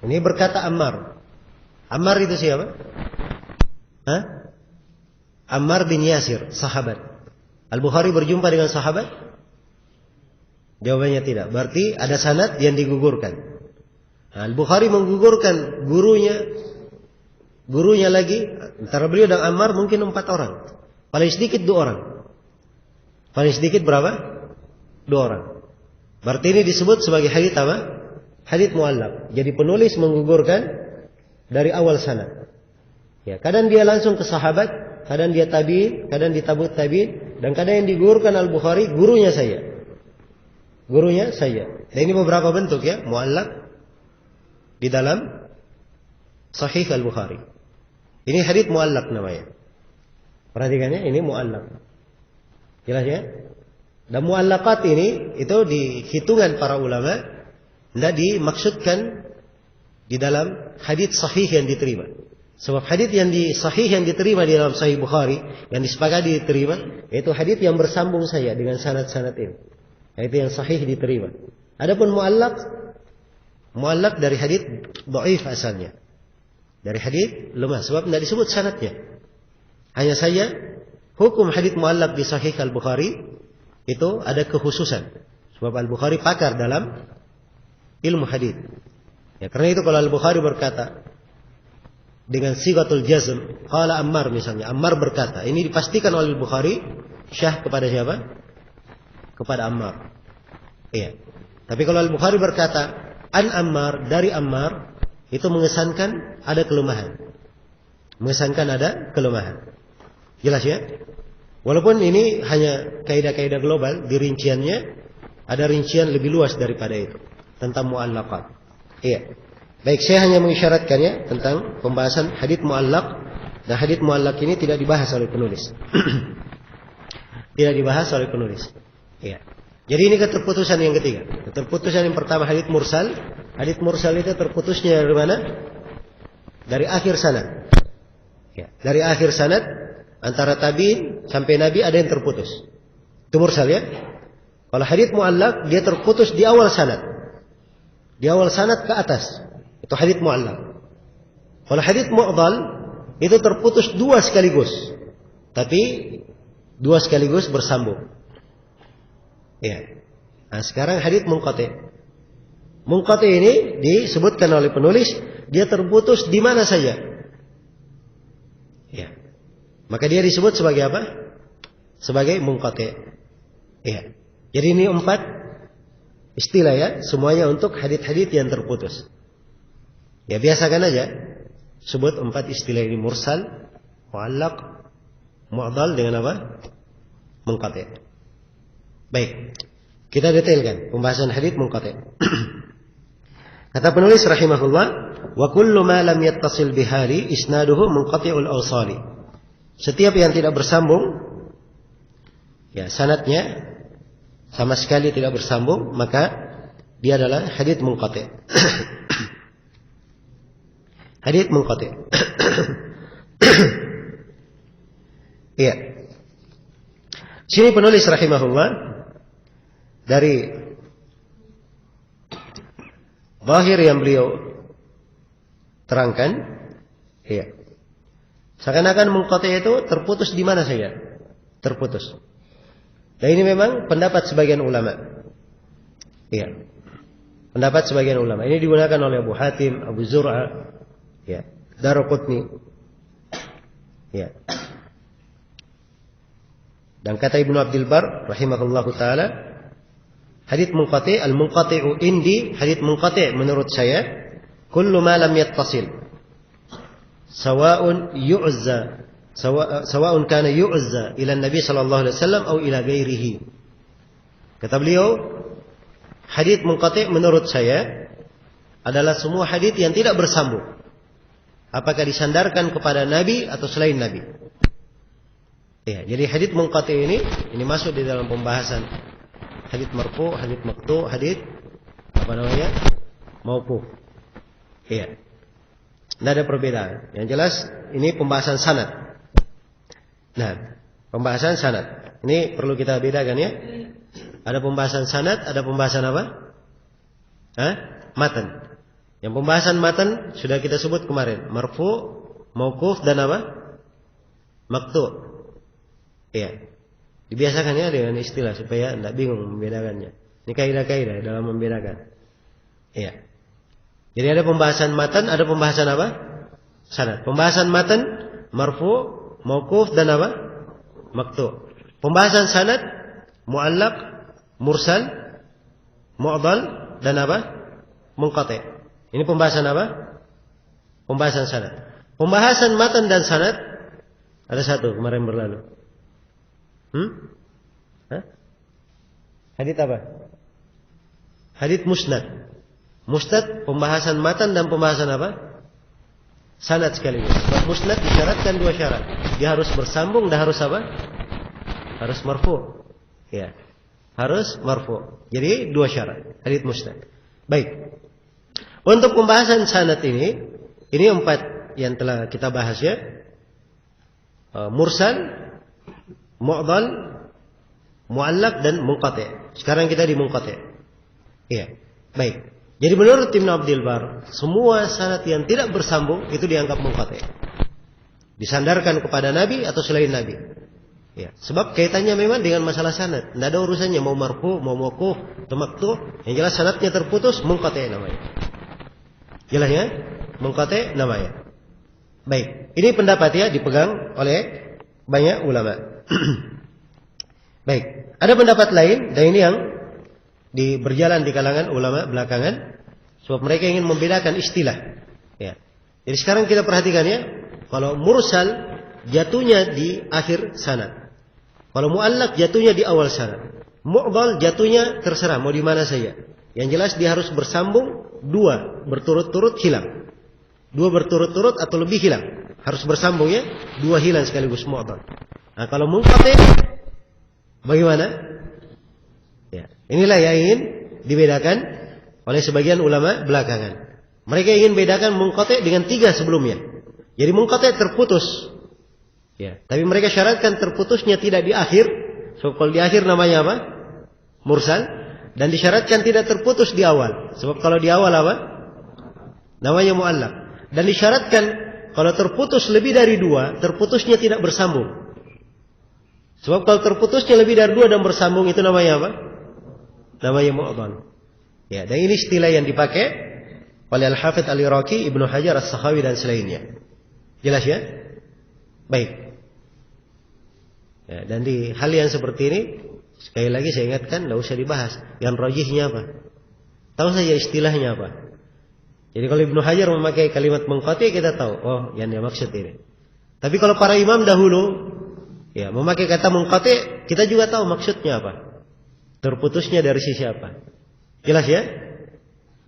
Ini berkata Ammar. Ammar itu siapa? Hah? Ammar bin Yasir, sahabat. Al-Bukhari berjumpa dengan sahabat? Jawabannya tidak. Berarti ada sanad yang digugurkan. Nah, Al-Bukhari menggugurkan gurunya lagi. Antara beliau dan Ammar mungkin 4 orang. Paling sedikit 2 orang. Paling sedikit berapa? 2 orang. Berarti ini disebut sebagai hadits apa? Hadits muallaq. Jadi penulis menggugurkan dari awal sanad. Ya, kadang dia langsung ke sahabat, kadang dia tabi'in, kadang ditabut tabi'in, dan kadang yang digugurkan Al-Bukhari gurunya saya. Gurunya saya. Dan ini beberapa bentuk ya, muallaq di dalam Sahih Al-Bukhari. Ini hadits muallaq namanya. Perhatikan ya, ini muallaq. Jelas ya? Dan muallaqat ini itu di hitungan para ulama tidak dimaksudkan di dalam hadits sahih yang diterima. Sebab hadits yang sahih yang diterima di dalam Sahih Bukhari yang disepakati diterima, yaitu hadits yang bersambung saya dengan sanad-sanad ini. Itu yang sahih diterima. Adapun muallaq dari hadits dhaif asalnya. Dari hadits lemah sebab tidak disebut sanadnya. Hanya saja hukum hadits muallaq di Sahih Al-Bukhari itu ada kekhususan. Sebab Al-Bukhari pakar dalam ilmu hadits. Ya, karena itu kalau Al-Bukhari berkata dengan sigatul jazm, qala Ammar misalnya, Ammar berkata, ini dipastikan oleh Al-Bukhari syah kepada siapa? Kepada Ammar. Iya. Tapi kalau Al-Bukhari berkata an Ammar, dari Ammar, itu mengesankan ada kelemahan. Mengesankan ada kelemahan. Jelas ya? Walaupun ini hanya kaidah-kaidah global, di rinciannya ada rincian lebih luas daripada itu tentang muallaqat. Iya. Baik, saya hanya mengisyaratkan ya tentang pembahasan hadits muallaq, dan hadits muallaq ini tidak dibahas oleh penulis. Tidak dibahas oleh penulis. Iya. Jadi ini keterputusan yang ketiga. Keterputusan yang pertama hadits mursal. Hadits mursal itu terputusnya dari mana? Dari akhir sanad. Ya, dari akhir sanad antara tabi'in sampai nabi ada yang terputus. Itu mursal ya. Kalau hadits muallaq dia terputus di awal sanad. Di awal sanad ke atas. Itu hadits muallaq. Kalau hadits mu'dhal itu terputus 2 sekaligus. Tapi 2 sekaligus bersambung. Ya. Nah, sekarang hadits munqati'. Munqati' ini disebutkan oleh penulis dia terputus di mana saja. Ya. Maka dia disebut sebagai apa? Sebagai munqati'. Ya. Jadi ini 4 istilah ya, semuanya untuk hadits-hadits yang terputus. Ya, biasakan aja sebut 4 istilah ini: mursal, muallaq, mu'dhal dengan apa? Munqati'. Baik, kita detailkan pembahasan hadits munqati'. Kata penulis rahimahullah, wa kullu ma lam yattasil bihali isnaduhu munqati'ul awsali. Setiap yang tidak bersambung, ya sanadnya sama sekali tidak bersambung, maka dia adalah hadits munqati'. Hadits munqati'. Iya. Sini penulis rahimahullah dari zahir yang beliau terangkan, iya. Seakan-akan munqati' itu terputus di mana saja. Terputus. Dan ini memang pendapat sebagian ulama. Iya. Pendapat sebagian ulama. Ini digunakan oleh Abu Hatim, Abu Zur'a, ya, Daruqutni. Ya. Dan kata Ibnu Abdul Bar rahimahullahu taala, hadits munqati', al-munqati'u indi, hadits munqati' menurut saya, kullu ma lam yattasil. Sawa'un yu'zza, sawa'un kana yu'zza ila Nabi sallallahu alaihi wasallam atau ila ghairihi. Kata beliau, hadits munqati' menurut saya adalah semua hadits yang tidak bersambung. Apakah disandarkan kepada Nabi atau selain Nabi? Ya, jadi hadits munqati' ini masuk di dalam pembahasan hadits marfu', hadits maqtu', hadits apa namanya? Mauquf. Iya. Tidak ada perbedaan. Yang jelas ini pembahasan sanad. Nah, pembahasan sanad. Ini perlu kita bedakan ya. Ada pembahasan sanad, ada pembahasan apa? Matan. Yang pembahasan matan sudah kita sebut kemarin, marfu, mauquf dan apa? Maqtu. Iya. Dibiasakan ya dengan istilah supaya tidak bingung membedakannya. Ini kaidah-kaidah dalam membedakan. Iya. Jadi ada pembahasan matan, ada pembahasan apa? Sanad. Pembahasan matan, marfu, mauquf dan apa? Maqtu. Pembahasan sanad, muallaq, mursal, mu'dhal dan apa? Munqati'. Ini pembahasan apa? Pembahasan sanad. Pembahasan matan dan sanad ada satu kemarin berlalu. Hadits apa? Hadits musnad. Musnad pembahasan matan dan pembahasan apa? Sanad sekaligus. Sebab musnad disyaratkan dua syarat. Dia harus bersambung dan harus apa? Harus marfu. Ya. Harus marfu. Jadi dua syarat. Hadits musnad. Baik. Untuk pembahasan sanad ini 4 yang telah kita bahas ya. Mursal, mu'dhal, mu'allaq dan munqati'. Sekarang kita di munqati'. Iya. Baik. Jadi menurut Ibnu Abdul Bar, semua sanad yang tidak bersambung itu dianggap munqati'. Disandarkan kepada Nabi atau selain Nabi. Ya, sebab kaitannya memang dengan masalah sanad. Tidak ada urusannya mau marfu, mau mauquf, atau maqtu. Yang jelas sanadnya terputus, munqati' namanya. Jelas ya? Munqati' namanya. Baik, ini pendapat ya dipegang oleh banyak ulama. Baik, ada pendapat lain dan ini yang berjalan di kalangan ulama belakangan, sebab mereka ingin membedakan istilah. Ya. Jadi sekarang kita perhatikan ya, kalau mursal jatuhnya di akhir sanad, kalau muallaq jatuhnya di awal sanad, mu'dhal jatuhnya terserah mau di mana saja. Yang jelas dia harus bersambung, 2 berturut-turut hilang, 2 berturut-turut atau lebih hilang, harus bersambung ya, 2 hilang sekaligus mu'dhal. Nah kalau munqati' bagaimana? Ya, inilah yang ingin dibedakan oleh sebagian ulama belakangan. Mereka ingin bedakan munqati' dengan 3 sebelumnya. Jadi munqati' terputus. Ya, tapi mereka syaratkan terputusnya tidak di akhir. So kalau di akhir namanya apa? Mursal. Dan disyaratkan tidak terputus di awal. Sebab kalau di awal apa? Namanya mu'allaq. Dan disyaratkan kalau terputus lebih dari 2, terputusnya tidak bersambung. Sebab kalau terputusnya lebih dari 2 dan bersambung itu namanya apa? Namanya mu'dhal. Ya, dan ini istilah yang dipakai oleh Al-Hafidz Al-Iraqi, Ibnu Hajar As-Sakhawi dan selainnya. Jelas ya? Baik. Ya, dan di hal yang seperti ini sekali lagi saya ingatkan, tidak usah dibahas. Yang rajihnya apa? Tahu saja istilahnya apa? Jadi kalau Ibnu Hajar memakai kalimat munqati' kita tahu, oh yang dia maksud ini. Tapi kalau para imam dahulu ya memakai kata munqati', kita juga tahu maksudnya apa. Terputusnya dari sisi apa? Jelas ya?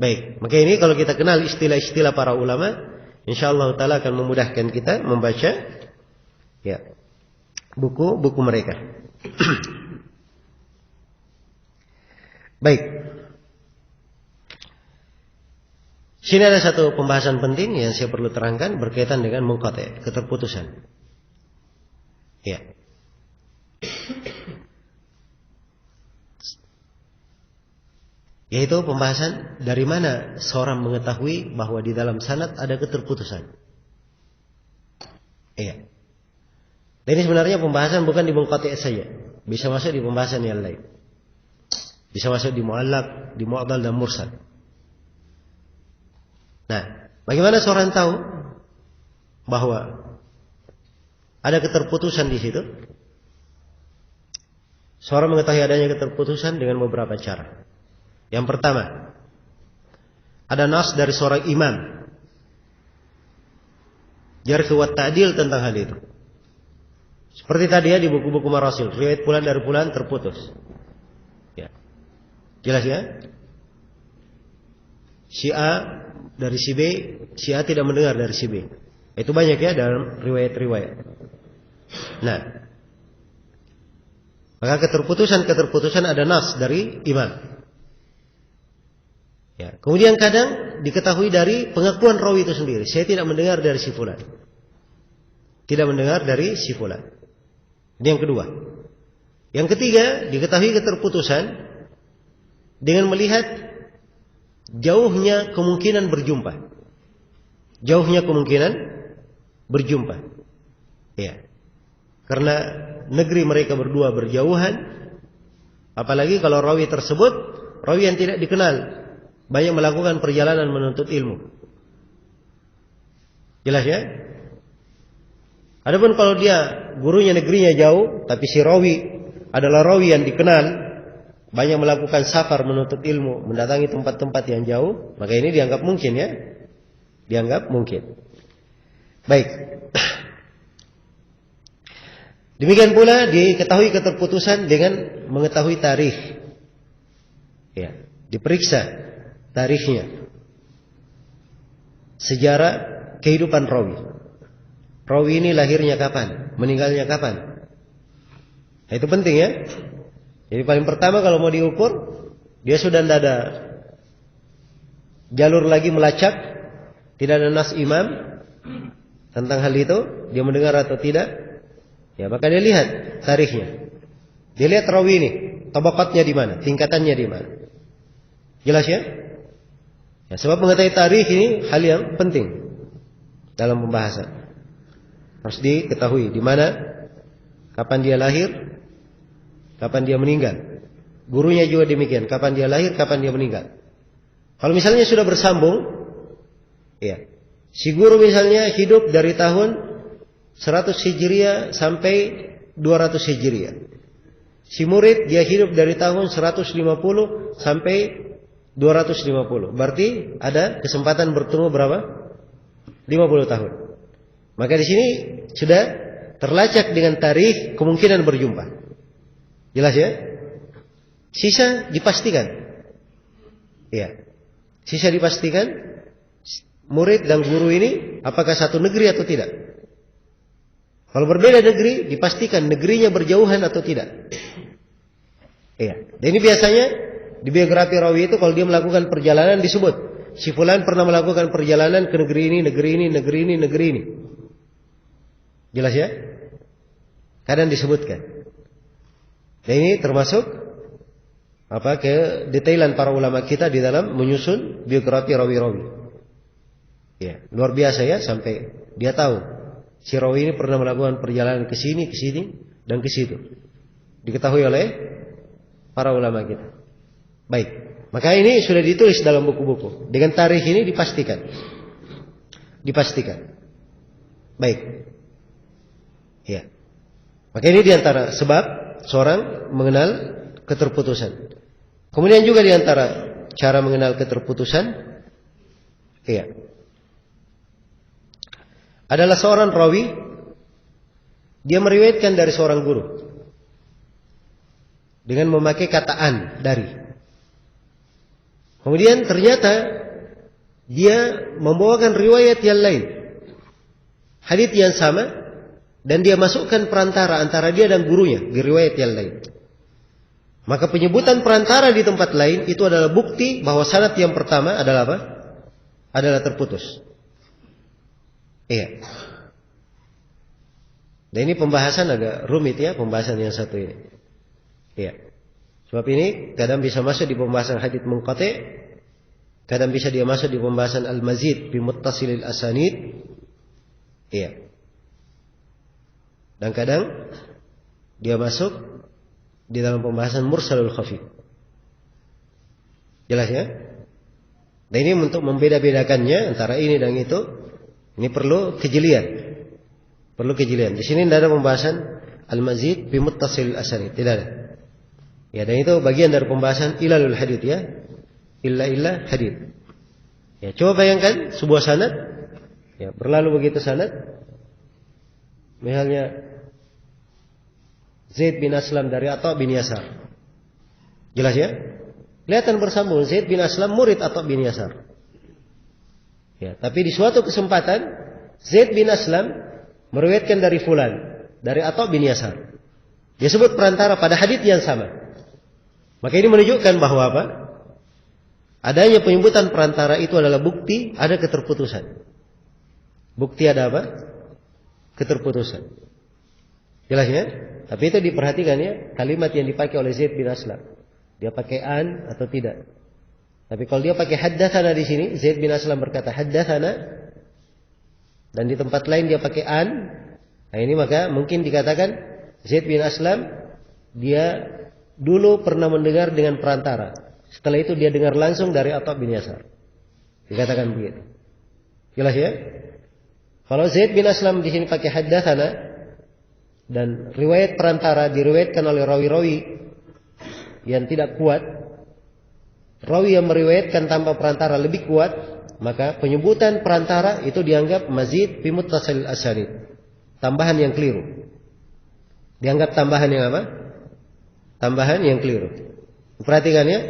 Baik, maka ini kalau kita kenal istilah-istilah para ulama, insyaallah taala akan memudahkan kita membaca ya buku-buku mereka. Baik. Sini ada satu pembahasan penting yang saya perlu terangkan berkaitan dengan munqati', keterputusan. Ya. Yaitu pembahasan dari mana seorang mengetahui bahwa di dalam sanad ada keterputusan. Iya. Dan ini sebenarnya pembahasan bukan di munqati' saja, bisa masuk di pembahasan yang lain. Bisa masuk di mu'allaq, di mu'dhal dan mursal. Nah, bagaimana seorang tahu bahwa ada keterputusan di situ? Seorang mengetahui adanya keterputusan dengan beberapa cara. Yang pertama, ada nas dari seorang imam jarh wa ta'dil tentang hal itu. Seperti tadi ya di buku-buku marasil, riwayat fulan dari fulan terputus. Ya. Jelas ya? Si A dari si B, si A tidak mendengar dari si B. Itu banyak ya dalam riwayat-riwayat. Nah, maka keterputusan ada nas dari imam. Ya, kemudian kadang diketahui dari pengakuan rawi itu sendiri. Saya tidak mendengar dari si fulan. Tidak mendengar dari si fulan. Ini yang kedua. Yang ketiga, diketahui keterputusan dengan melihat jauhnya kemungkinan berjumpa. Jauhnya kemungkinan berjumpa. Ya. Karena negeri mereka berdua berjauhan. Apalagi kalau rawi tersebut rawi yang tidak dikenal, banyak melakukan perjalanan menuntut ilmu. Jelas ya? Adapun kalau dia gurunya negerinya jauh, tapi si rawi adalah rawi yang dikenal, banyak melakukan safar menuntut ilmu, mendatangi tempat-tempat yang jauh, maka ini dianggap mungkin ya. Dianggap mungkin. Baik. Demikian pula diketahui keterputusan dengan mengetahui tarikh. Ya, diperiksa tarikhnya. Sejarah kehidupan rawi. Rawi ini lahirnya kapan, meninggalnya kapan. Nah, itu penting ya. Jadi paling pertama kalau mau diukur, dia sudah tidak ada jalur lagi melacak, tidak ada nas imam tentang hal itu, dia mendengar atau tidak. Ya, maka dia lihat tarikhnya. Dia lihat rawi ini, tabaqatnya di mana, tingkatannya di mana. Jelas ya? Ya, sebab mengetahui tarikh ini hal yang penting dalam pembahasan. Harus diketahui di mana, kapan dia lahir, kapan dia meninggal. Gurunya juga demikian, kapan dia lahir, kapan dia meninggal. Kalau misalnya sudah bersambung, ya, si guru misalnya hidup dari tahun 100 Hijriah sampai 200 Hijriah. Si murid dia hidup dari tahun 150 sampai 250. Berarti ada kesempatan bertemu berapa? 50 tahun. Maka di sini sudah terlacak dengan tarikh kemungkinan berjumpa. Jelas ya? Sisa dipastikan. Ya. Sisa dipastikan murid dan guru ini apakah satu negeri atau tidak. Kalau berbeda negeri, dipastikan negerinya berjauhan atau tidak. Iya. Dan ini biasanya di biografi rawi itu kalau dia melakukan perjalanan disebut si fulan pernah melakukan perjalanan ke negeri ini, negeri ini, negeri ini, negeri ini. Jelas ya? Kadang disebutkan. Dan ini termasuk kedetailan para ulama kita di dalam menyusun biografi rawi-rawi. Ya, luar biasa ya, sampai dia tahu si rawi ini pernah melakukan perjalanan ke sini, dan ke situ. Diketahui oleh para ulama kita. Baik. Maka ini sudah ditulis dalam buku-buku. Dengan tarikh ini dipastikan. Dipastikan. Baik. Ya. Maka ini diantara sebab seorang mengenal keterputusan. Kemudian juga diantara cara mengenal keterputusan, iya, adalah seorang rawi dia meriwayatkan dari seorang guru dengan memakai kata an, dari. Kemudian ternyata dia membawakan riwayat yang lain, hadits yang sama, dan dia masukkan perantara antara dia dan gurunya di riwayat yang lain. Maka penyebutan perantara di tempat lain itu adalah bukti bahwa sanad yang pertama adalah apa? Adalah terputus. Iya. Dan ini pembahasan agak rumit ya, pembahasan yang satu ini. Iya. Sebab ini kadang bisa masuk di pembahasan hadits munqati', kadang bisa dia masuk di pembahasan al-mazid bi muttasilil asanid. Iya. Dan kadang dia masuk di dalam pembahasan mursalul khafi. Jelas ya? Dan ini untuk membeda-bedakannya antara ini dan itu, ini perlu kejelian. Perlu kejelian. Di sini tidak ada pembahasan al-mazid bi muttasilil asanid, tidak ada. Ya, dan itu bagian dari pembahasan ilalul hadits ya. Illa hadits. Ya, coba bayangkan sebuah sanad, ya, berlalu begitu sanad. Misalnya Zaid bin Aslam dari Atha bin Yasar. Jelas ya? Kelihatan bersambung, Zaid bin Aslam murid Atha bin Yasar. Ya, tapi di suatu kesempatan Zaid bin Aslam meriwayatkan dari fulan, dari Atha bin Yasar. Dia sebut perantara pada hadits yang sama. Maka ini menunjukkan bahwa apa? Adanya penyebutan perantara itu adalah bukti ada keterputusan. Bukti ada apa? Keterputusan. Jelas ya? Tapi itu diperhatikan ya, kalimat yang dipakai oleh Zaid bin Aslam. Dia pakai an atau tidak. Tapi kalau dia pakai haddatsana di sini, Zaid bin Aslam berkata haddatsana, dan di tempat lain dia pakai an. Nah ini maka mungkin dikatakan Zaid bin Aslam dia dulu pernah mendengar dengan perantara. Setelah itu dia dengar langsung dari Atha bin Yasar. Dikatakan begitu. Jelas ya? Kalau Zaid bin Aslam di sini pakai haddatsana dan riwayat perantara diriwayatkan oleh rawi-rawi yang tidak kuat, rawi yang meriwayatkan tanpa perantara lebih kuat, maka penyebutan perantara itu dianggap mazid fi muttasil asanid, tambahan yang keliru. Dianggap tambahan yang apa? Tambahan yang keliru. Perhatikan ya,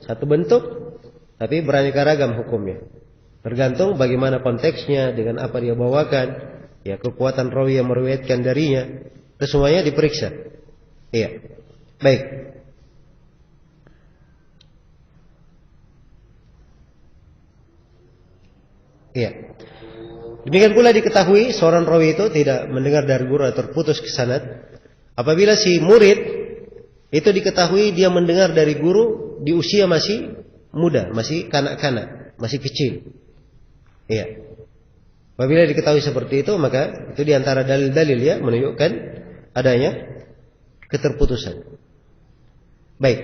satu bentuk tapi beraneka ragam hukumnya. Tergantung bagaimana konteksnya, dengan apa dia bawakan, ya kekuatan rawi yang meriwayatkan darinya, itu semuanya diperiksa. Iya. Baik. Iya. Demikian pula diketahui seorang rawi itu tidak mendengar dari guru atau terputus sanad apabila si murid itu diketahui dia mendengar dari guru di usia masih muda, masih kanak-kanak, masih kecil. Iya. Apabila diketahui seperti itu, maka itu diantara dalil-dalil ya menunjukkan adanya keterputusan. Baik.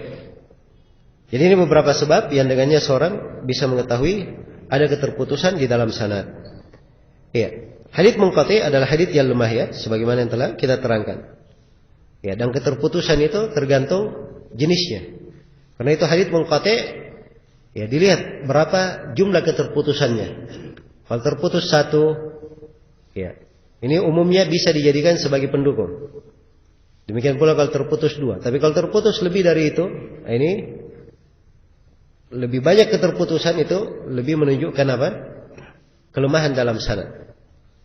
Jadi ini beberapa sebab yang dengannya seorang bisa mengetahui ada keterputusan di dalam sanad. Iya. Hadits munqati adalah hadits yang lemah ya, sebagaimana yang telah kita terangkan. Ya, dan keterputusan itu tergantung jenisnya. Karena itu hadits munqati ya dilihat berapa jumlah keterputusannya. Kalau terputus satu, ya ini umumnya bisa dijadikan sebagai pendukung. Demikian pula kalau terputus dua. Tapi kalau terputus lebih dari itu, nah ini lebih banyak keterputusan itu lebih menunjukkan apa? Kelemahan dalam sanad.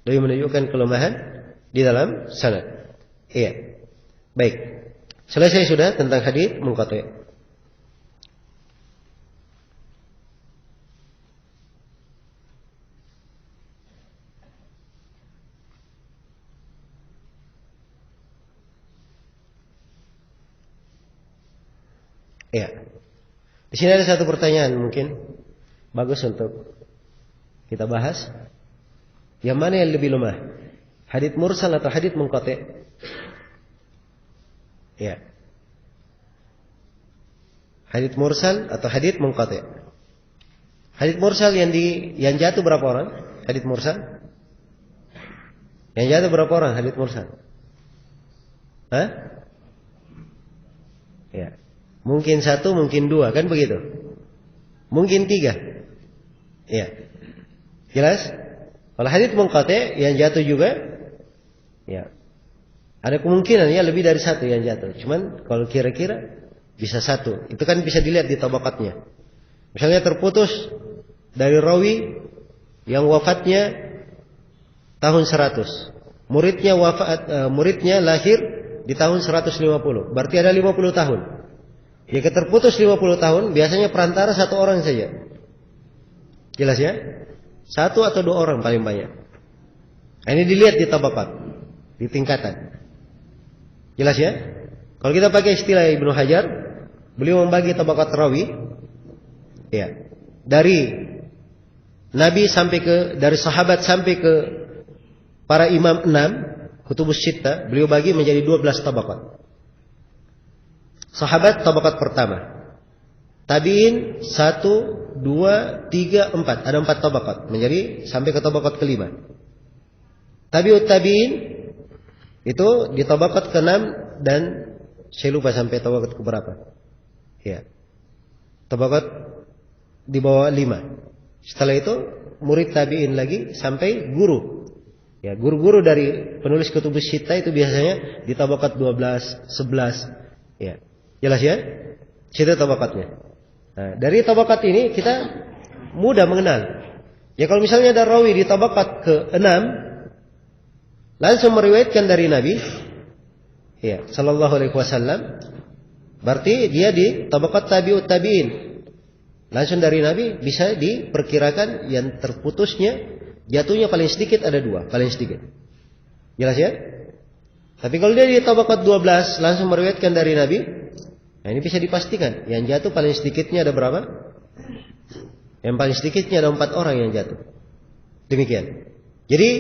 Lebih menunjukkan kelemahan di dalam sanad. Iya. Baik. Selesai sudah tentang hadits munqati'. Ya. Di sini ada satu pertanyaan mungkin bagus untuk kita bahas. Yang mana yang lebih lemah? Hadits mursal atau hadits munqati'? Ya. Hadits mursal atau hadits munqati'? Hadits mursal yang jatuh berapa orang? Hadits mursal? Yang jatuh berapa orang hadits mursal? Hah? Ya. Mungkin satu, mungkin dua, kan begitu? Mungkin tiga. Ya. Jelas? Kalau hadits munqati' yang jatuh juga, ya. Ada kemungkinan ya lebih dari satu yang jatuh. Cuman kalau kira-kira bisa satu. Itu kan bisa dilihat di tabaqatnya. Misalnya terputus dari rawi yang wafatnya tahun 100. Muridnya lahir di tahun 150. Berarti ada 50 tahun. Jika terputus 50 tahun, biasanya perantara satu orang saja. Jelas ya? Satu atau dua orang paling banyak. Nah, ini dilihat di tabaqat, di tingkatan. Jelas ya? Kalau kita pakai istilah Ibnu Hajar, beliau membagi tabaqat rawi, ya, dari Nabi dari sahabat sampai ke para imam 6, kutubus sittah, beliau bagi menjadi 12 tabaqat. Sahabat tabaqat pertama, tabi'in 1, 2, 3, 4, ada 4 tabaqat, menjadi sampai ke tabaqat kelima. Tabi'ut tabi'in itu di tabaqat ke-6 dan saya lupa sampai tabaqat ke berapa. Ya. Tabaqat di bawah 5. Setelah itu murid tabi'in lagi sampai guru. Ya, guru-guru dari penulis kutubus sittah itu biasanya di tabaqat 12, 11. Ya. Jelas ya? Situ tabaqatnya. Nah, dari tabaqat ini kita mudah mengenal. Ya kalau misalnya ada rawi di tabaqat ke-6 langsung meriwayatkan dari Nabi, ya, sallallahu alaihi wasallam, berarti dia di tabaqat tabi'ut tabi'in. langsung dari Nabi, bisa diperkirakan yang terputusnya jatuhnya paling sedikit ada 2, paling sedikit. Jelas ya? Tapi kalau dia di tabaqat 12 langsung meriwayatkan dari Nabi, nah ini bisa dipastikan yang jatuh paling sedikitnya ada berapa? Yang paling sedikitnya ada 4 orang yang jatuh. Demikian. Jadi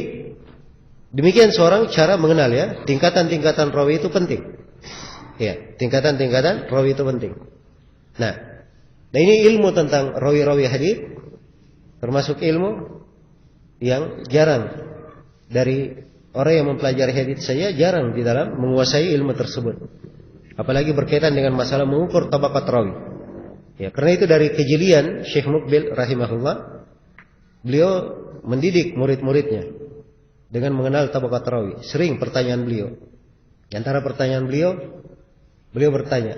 demikian seorang cara mengenal ya, tingkatan-tingkatan rawi itu penting. Ya, tingkatan-tingkatan rawi itu penting. Nah ini ilmu tentang rawi-rawi hadis, termasuk ilmu yang jarang dari orang yang mempelajari hadis saya jarang di dalam menguasai ilmu tersebut. Apalagi berkaitan dengan masalah mengukur tabaqat rawi. Ya, karena itu dari kejelian Syekh Muqbil rahimahullah, beliau mendidik murid-muridnya dengan mengenal tabaqat rawi. Sering pertanyaan beliau. Di antara pertanyaan beliau bertanya,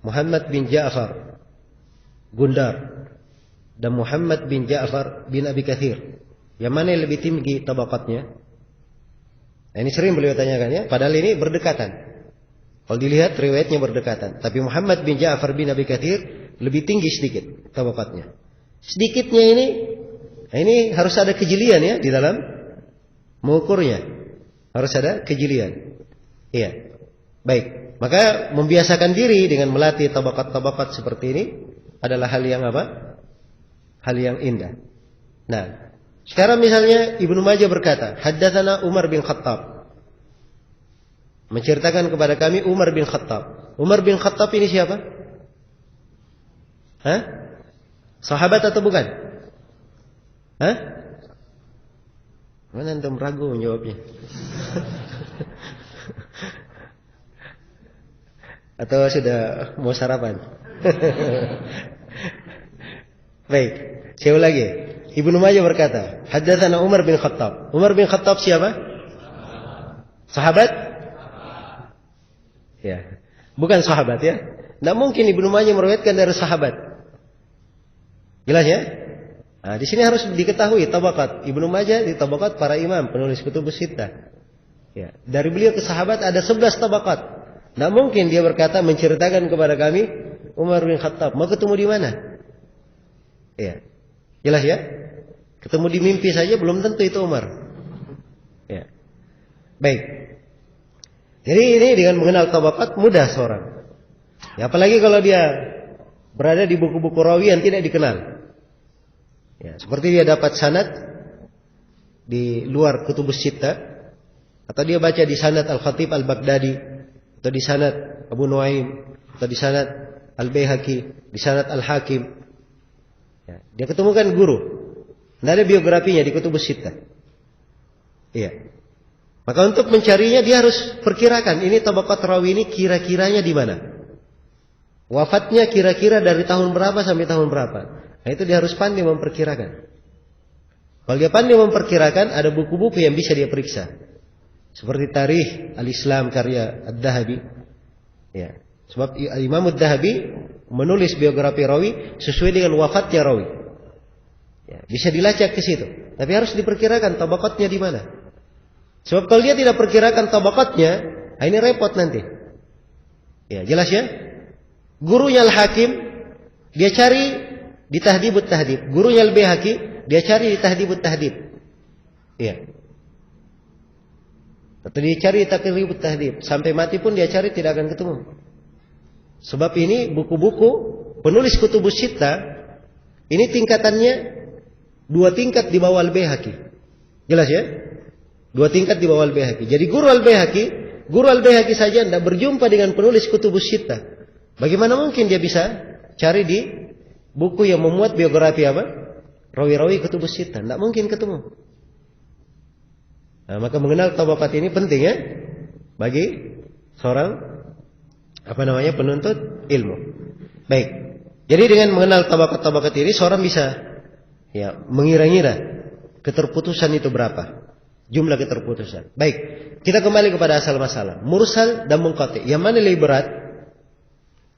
Muhammad bin Ja'far Gundar dan Muhammad bin Ja'far bin Abi Katsir, yang mana yang lebih tinggi tabaqatnya? Nah, ini sering beliau tanyakan ya, padahal ini berdekatan. Kalau dilihat riwayatnya berdekatan, tapi Muhammad bin Ja'far bin Abi Katsir lebih tinggi sedikit tabaqatnya. Sedikitnya ini, nah ini harus ada kejelian ya di dalam mengukurnya. Harus ada kejelian. Iya. Baik, maka membiasakan diri dengan melatih tabaqat-tabaqat seperti ini adalah hal yang apa? Hal yang indah. Nah, sekarang misalnya Ibnu Majah berkata, haddatsana Umar bin Khattab. Menceritakan kepada kami Umar bin Khattab. Umar bin Khattab ini siapa? Hah? Sahabat atau bukan? Hah? Mana antum ragu menjawabnya? Atau sudah mau sarapan? Baik, saya ulangi. Ibnu Majah berkata, haddatsana Umar bin Khattab. Umar bin Khattab siapa? Sahabat? Ya, bukan sahabat ya. Tidak mungkin Ibnu Majah meriwayatkan dari sahabat. Jelas ya? Nah, di sini harus diketahui tabaqat Ibnu Majah di tabaqat para imam penulis kutubus sittah. Ya, dari beliau ke sahabat ada 11 tabaqat. Tidak mungkin dia berkata menceritakan kepada kami Umar bin Khattab. Mau ketemu di mana? Ya, jelas ya? Ketemu di mimpi saja belum tentu itu Umar. Ya, baik. Jadi ini dengan mengenal tabaqat mudah seorang. Ya, apalagi kalau dia berada di buku-buku rawi yang tidak dikenal. Ya, seperti dia dapat sanad di luar kutubus sittah, atau dia baca di sanad Al-Khatib Al-Baghdadi, atau di sanad Abu Nuaim, atau di sanad Al-Baihaqi, di sanad Al-Hakim. Ya, dia ketemukan guru, tidak ada biografinya di kutubus sittah. Iya. Maka untuk mencarinya dia harus perkirakan ini tabaqat rawi ini kira-kiranya di mana. Wafatnya kira-kira dari tahun berapa sampai tahun berapa. Nah itu dia harus pandai memperkirakan. Kalau dia pandai memperkirakan, ada buku-buku yang bisa dia periksa. Seperti Tarikh Al-Islam karya Ad-Dahabi. Ya. Sebab Imam Ad-Dahabi menulis biografi rawi sesuai dengan wafatnya rawi. Ya, bisa dilacak ke situ. Tapi harus diperkirakan tabaqatnya di mana. Sebab kalau dia tidak perkirakan tabaqatnya, ini repot nanti. Ya, jelas ya? Gurunya Al-Hakim, dia cari di Tahdhibut Tahdhib. Gurunya Al-Baihaqi, dia cari di Tahdhibut Tahdhib. Iya. Atau dia cari di Taqribut Tahdhib. Sampai mati pun dia cari tidak akan ketemu. Sebab ini buku-buku penulis kutubus sittah, ini tingkatannya 2 tingkat di bawah Al-Baihaqi. Jelas ya? 2 tingkat di bawah Al-Baihaqi. Jadi guru Al-Baihaqi saja tidak berjumpa dengan penulis kutubus sittah. Bagaimana mungkin dia bisa cari di buku yang memuat biografi apa? Rawi-rawi kutubus sittah. Tidak mungkin ketemu. Nah, maka mengenal tabaqat ini penting ya bagi seorang penuntut ilmu. Baik. Jadi dengan mengenal tabaqat-tabaqat ini seorang bisa ya mengira-ngira keterputusan itu berapa. Jumlah keterputusan. Baik, kita kembali kepada asal masalah. Mursal dan munqati. Yang mana lebih berat?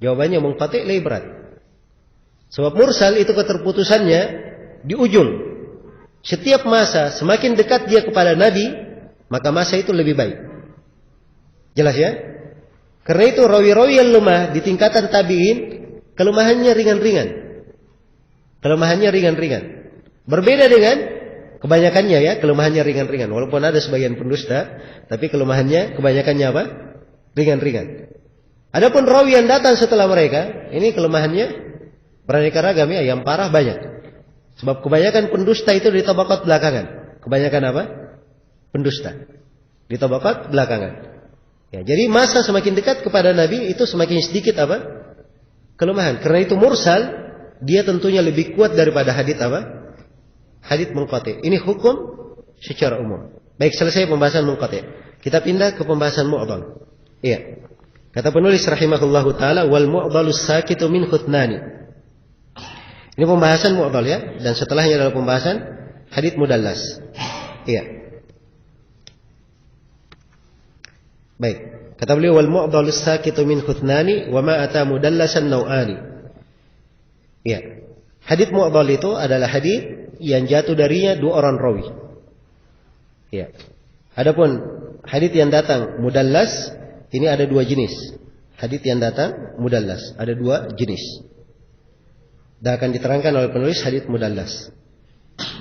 Jawabannya munqati lebih berat. Sebab mursal itu keterputusannya di ujung. Setiap masa semakin dekat dia kepada Nabi, maka masa itu lebih baik. Jelas ya? Karena itu rawi-rawi yang lemah di tingkatan tabi'in, kelemahannya ringan-ringan. kelemahannya ringan-ringan. Berbeda dengan kebanyakannya ya, kelemahannya ringan-ringan. Walaupun ada sebagian pendusta, tapi kelemahannya kebanyakannya apa? Ringan-ringan. Adapun rawi yang datang setelah mereka, ini kelemahannya beraneka ragam ya, yang parah banyak. Sebab kebanyakan pendusta itu di tabaqat belakangan. Kebanyakan apa? Pendusta di tabaqat belakangan. Ya, jadi masa semakin dekat kepada Nabi itu semakin sedikit apa? Kelemahan. Karena itu mursal, dia tentunya lebih kuat daripada hadits apa? Hadits munqati'. Ini hukum secara umum. Baik, selesai pembahasan munqati'. Kita pindah ke pembahasan mu'dhal. Iya. Kata penulis rahimahullahu taala, wal mu'dhalus sakitu min khutnani. Ini pembahasan mu'dhal ya, dan setelahnya adalah pembahasan hadits mudallas. Iya. Baik. Kata beliau, wal mu'dhalus sakitu min khutnani wa ma ata mudallasan naw'ani. Iya. Hadits mu'dhal itu adalah hadits yang jatuh darinya dua orang rawi. Ya. Adapun hadits yang datang mudallas, ini ada dua jenis. Hadits yang datang mudallas ada dua jenis. Dan akan diterangkan oleh penulis hadits mudallas.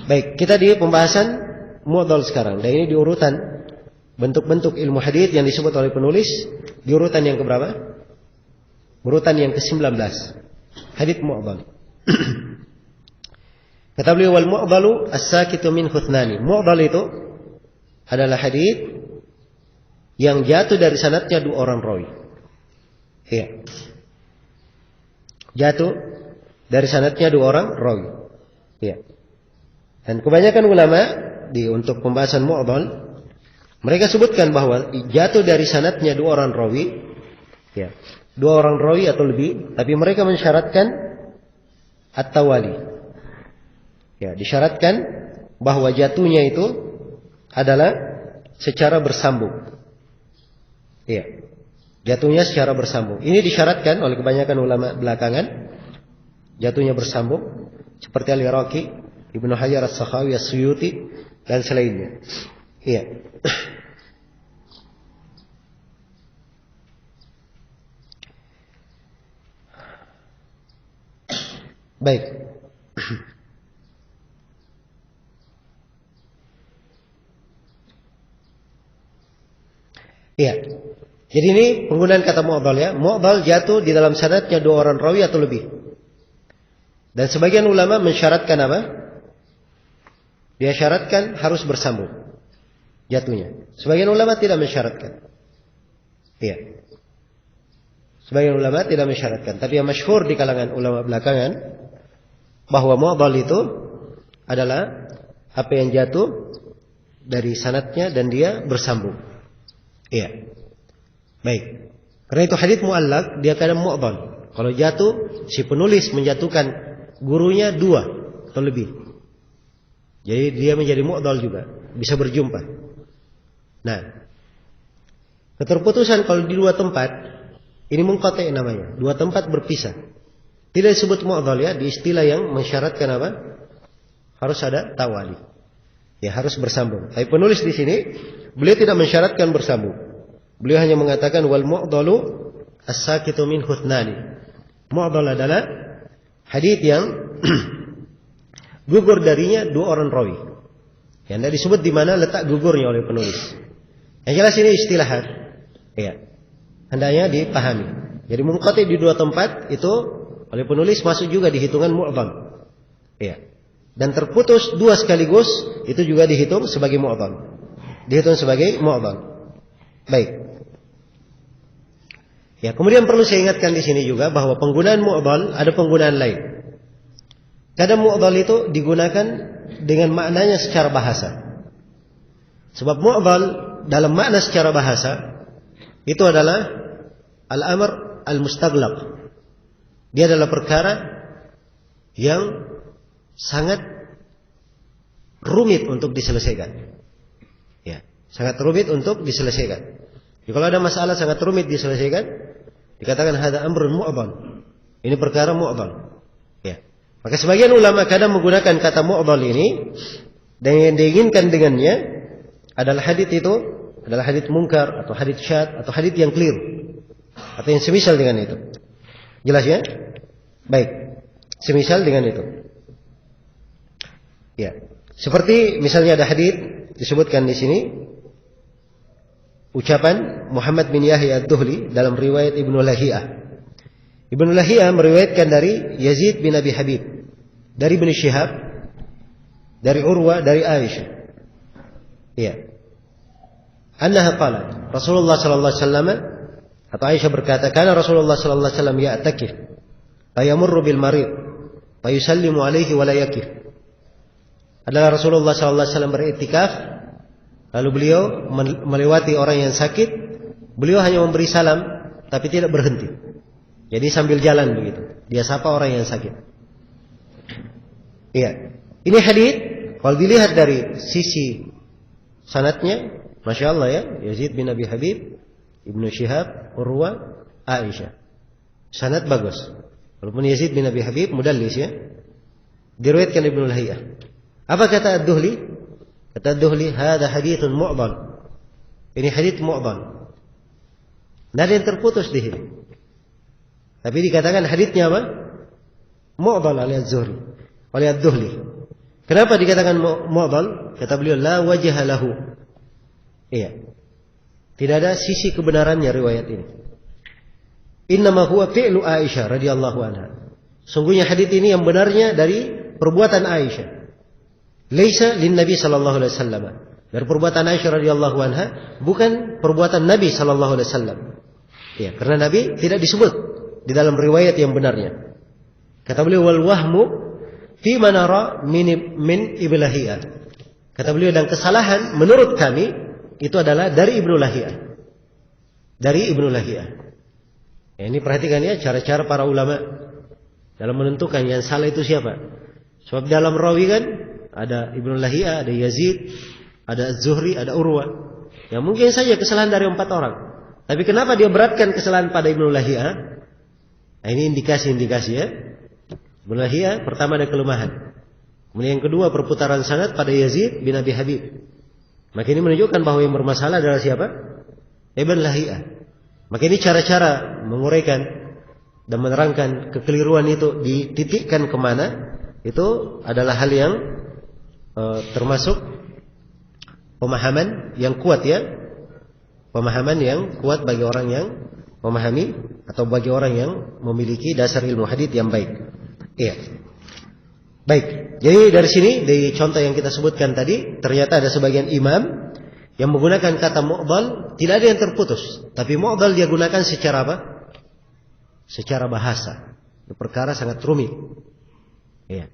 Baik, kita di pembahasan mu'dhal sekarang. Dan ini di urutan bentuk-bentuk ilmu hadits yang disebut oleh penulis di urutan yang keberapa? Urutan yang ke-19. Hadits mu'dhal. Kata beliau, wal mu'dhalu as-sakitu min khutnani. Mu'dhal itu adalah hadits yang jatuh dari sanadnya dua orang rawi. Iya. Jatuh dari sanadnya dua orang rawi. Iya. Dan kebanyakan ulama untuk pembahasan mu'dhal, mereka sebutkan bahwa jatuh dari sanadnya dua orang rawi. Ya. Dua orang rawi atau lebih, tapi mereka mensyaratkan at-tawali. Ya, disyaratkan bahwa jatuhnya itu adalah secara bersambung. Iya. Jatuhnya secara bersambung. Ini disyaratkan oleh kebanyakan ulama belakangan. Jatuhnya bersambung seperti Al-Iraqi, Ibnu Hajar As-Sakhawi, As-Suyuti dan selainnya. Iya. Baik. Iya. Jadi ini penggunaan kata mu'dhal ya. Mu'dhal jatuh di dalam sanadnya dua orang rawi atau lebih. Dan sebagian ulama mensyaratkan apa? Dia syaratkan harus bersambung jatuhnya. Sebagian ulama tidak mensyaratkan. Iya. Sebagian ulama tidak mensyaratkan. Tapi yang masyhur di kalangan ulama belakangan bahwa mu'dhal itu adalah apa yang jatuh dari sanadnya dan dia bersambung. Iya. Baik. Karena itu hadits mu'allaq dia kadang mu'dhal. Kalau jatuh si penulis menjatuhkan gurunya dua atau lebih. Jadi dia menjadi mu'dhal juga, bisa berjumpa. Nah, keterputusan kalau di dua tempat ini munqati' namanya. Dua tempat berpisah. Tidak disebut mu'dhal ya, di istilah yang mensyaratkan apa? Harus ada tawali. Ya, harus bersambung. Tapi penulis di sini beliau tidak mensyaratkan bersambung. Beliau hanya mengatakan wal mu'dhalu as-sakitu min khutnani. Mu'dhal adalah hadits yang gugur darinya dua orang rawi. Yang tidak disebut di mana letak gugurnya oleh penulis. Yang jelas ini istilahat. Ya. Hendaknya dipahami. Jadi munqati di dua tempat itu oleh penulis masuk juga di hitungan mu'dhal. Ya. Dan terputus dua sekaligus itu juga dihitung sebagai mu'dhal. Dihitung sebagai mu'dhal. Baik. Ya, kemudian perlu saya ingatkan di sini juga bahwa penggunaan mu'dhal ada penggunaan lain. Kadang mu'dhal itu digunakan dengan maknanya secara bahasa. Sebab mu'dhal dalam makna secara bahasa itu adalah al-amr al-mustaghlaq. Dia adalah perkara yang sangat rumit untuk diselesaikan. Ya, sangat rumit untuk diselesaikan. Jadi kalau ada masalah sangat rumit diselesaikan, dikatakan hada amrun mu'dhal. Ini perkara mu'dhal. Ya. Maka sebagian ulama kadang menggunakan kata mu'dhal ini dan yang diinginkan dengannya adalah hadits itu adalah hadits munkar atau hadits syadz atau hadits yang keliru atau yang semisal dengan itu. Jelas ya? Baik. Semisal dengan itu. Ya. Seperti misalnya ada hadits disebutkan di sini ucapan Muhammad bin Yahya ad-Duhli dalam riwayat Ibnu Lahiyah. Ibnu Lahiyah meriwayatkan dari Yazid bin Abi Habib, dari Ibnu Syihab, dari Urwa, dari Aisyah. Iya. Annaha qalat, Rasulullah sallallahu alaihi wasallam, atau Aisyah berkata, kana Rasulullah sallallahu alaihi wasallam ya'takif, fa yamurru bil marid, fa yusallimu alaihi wa la yakif. Adalah Rasulullah sallallahu alaihi wasallam beriktikaf, lalu beliau melewati orang yang sakit, beliau hanya memberi salam tapi tidak berhenti. Jadi sambil jalan begitu, dia sapa orang yang sakit. Iya. Ini hadis kalau dilihat dari sisi sanadnya, Masya Allah ya, Yazid bin Abi Habib, Ibnu Syihab, Urwa, Aisyah. Sanad bagus. Walaupun Yazid bin Abi Habib mudallis ya. Diriwayatkan Ibnu Lahiyah. Apa kata Ad-Duhli? Kata Ad-Duhli, "Hada haditsun mu'dhal." Ini hadits mu'dhal. Tidak ada yang terputus di sini. Tapi dikatakan haditsnya apa? Mu'dhal oleh Az-Zuhri, oleh Ad-Duhli. Kenapa dikatakan mu'dhal? Kata beliau, la wajha lahu. Iya. Tidak ada sisi kebenarannya riwayat ini. Innama huwa fi'lu Aisyah radhiyallahu anha. Sungguhnya hadits ini yang benarnya dari perbuatan Aisyah. Laisa lin Nabi sallallahu alaihi wasallam. Dari perbuatan Aisyah radhiyallahu anha, bukan perbuatan Nabi sallallahu alaihi wasallam. Ya, karena Nabi tidak disebut di dalam riwayat yang benarnya. Kata beliau, wal wahmu fi manara min Iblahiyah. Kata beliau, dan kesalahan menurut kami itu adalah dari Ibnu Lahiyah. Dari Ibnu Lahiyah. Ya, ini perhatikan ya cara-cara para ulama dalam menentukan yang salah itu siapa. Sebab dalam rawi kan ada Ibnu Lahiyah, ada Yazid, ada Az-Zuhri, ada Urwa. Ya mungkin saja kesalahan dari 4 orang. Tapi kenapa dia beratkan kesalahan pada Ibnu Lahiyah? Nah, ini indikasi-indikasi ya. Ibnu Lahiyah pertama ada kelemahan. Kemudian yang kedua perputaran sanad pada Yazid bin Abi Habib. Maka ini menunjukkan bahwa yang bermasalah adalah siapa? Ibnu Lahiyah. Maka ini cara-cara menguraikan dan menerangkan kekeliruan itu dititikkan kemana. Itu adalah hal yang termasuk pemahaman yang kuat ya. Pemahaman yang kuat bagi orang yang memahami atau bagi orang yang memiliki dasar ilmu hadits yang baik. Iya. Baik. Jadi dari sini dari contoh yang kita sebutkan tadi, ternyata ada sebagian imam yang menggunakan kata mu'dhal, tidak ada yang terputus, tapi mu'dhal dia gunakan secara apa? Secara bahasa. Perkara sangat rumit. Iya.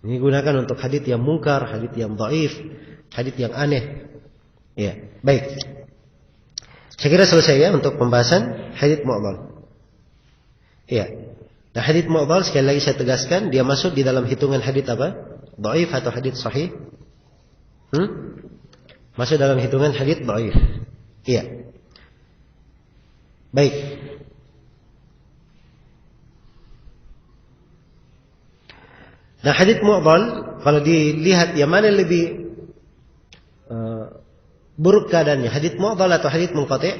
Ini gunakan untuk hadits yang mungkar, hadits yang dhaif, hadits yang aneh. Iya, baik. Saya kira selesai ya untuk pembahasan hadits mu'dhal. Iya. Nah, hadits mu'dhal sekali lagi saya tegaskan, dia masuk di dalam hitungan hadits apa? Dhaif atau hadits sahih? Masuk dalam hitungan hadits dhaif. Iya. Baik. Nah, hadits mu'dhal kalau dilihat yang mana lebih buruk keadaannya, hadits mu'dhal atau hadits munqati'?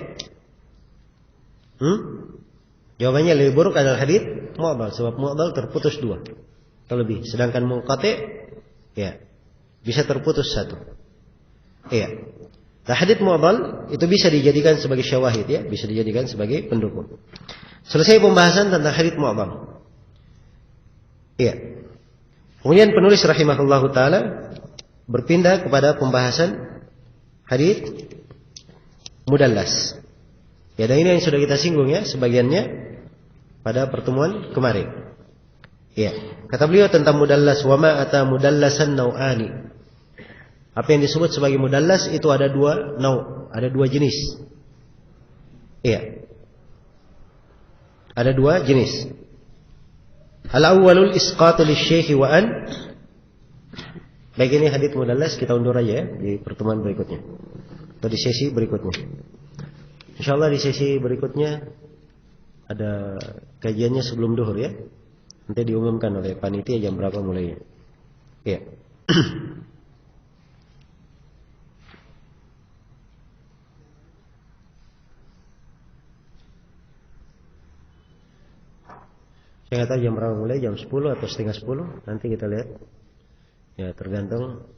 Jawabannya lebih buruk adalah hadits mu'dhal, sebab mu'dhal terputus 2 atau lebih, sedangkan munqati' ya bisa terputus 1. Iya. Nah, hadits mu'dhal itu bisa dijadikan sebagai syawahid ya, bisa dijadikan sebagai pendukung. Selesai pembahasan tentang hadits mu'dhal. Iya. Kemudian penulis rahimahullahu taala berpindah kepada pembahasan hadits mudallas. Ya, dan ini yang sudah kita singgung ya sebagiannya pada pertemuan kemarin. Ya, kata beliau tentang mudallas, wa ma ata mudallasan nau'ani. Apa yang disebut sebagai mudallas itu ada 2 nau', ada 2 jenis. Iya. Ada 2 jenis. Al-awwalul isqatu lisy-syaikh wa an. Baik, ini hadits mudallas kita undur aja ya di pertemuan berikutnya atau di sesi berikutnya. Insyaallah di sesi berikutnya ada kajiannya sebelum duhur ya. Nanti diumumkan oleh panitia jam berapa mulainya. Iya. Saya nggak tahu jam berapa mulai, jam 10 atau setengah 10. Nanti kita lihat. Ya, tergantung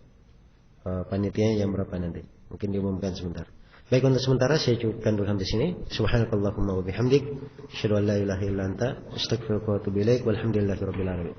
panitianya jam berapa nanti. Mungkin diumumkan sebentar. Baik, untuk sementara saya cukupkan dulu sampai sini. Subhanakallahumma wa bihamdik, asyhadu an la ilaha illa anta, astaghfiruka wa atubu ilaik. Walhamdulillahirabbil alamin.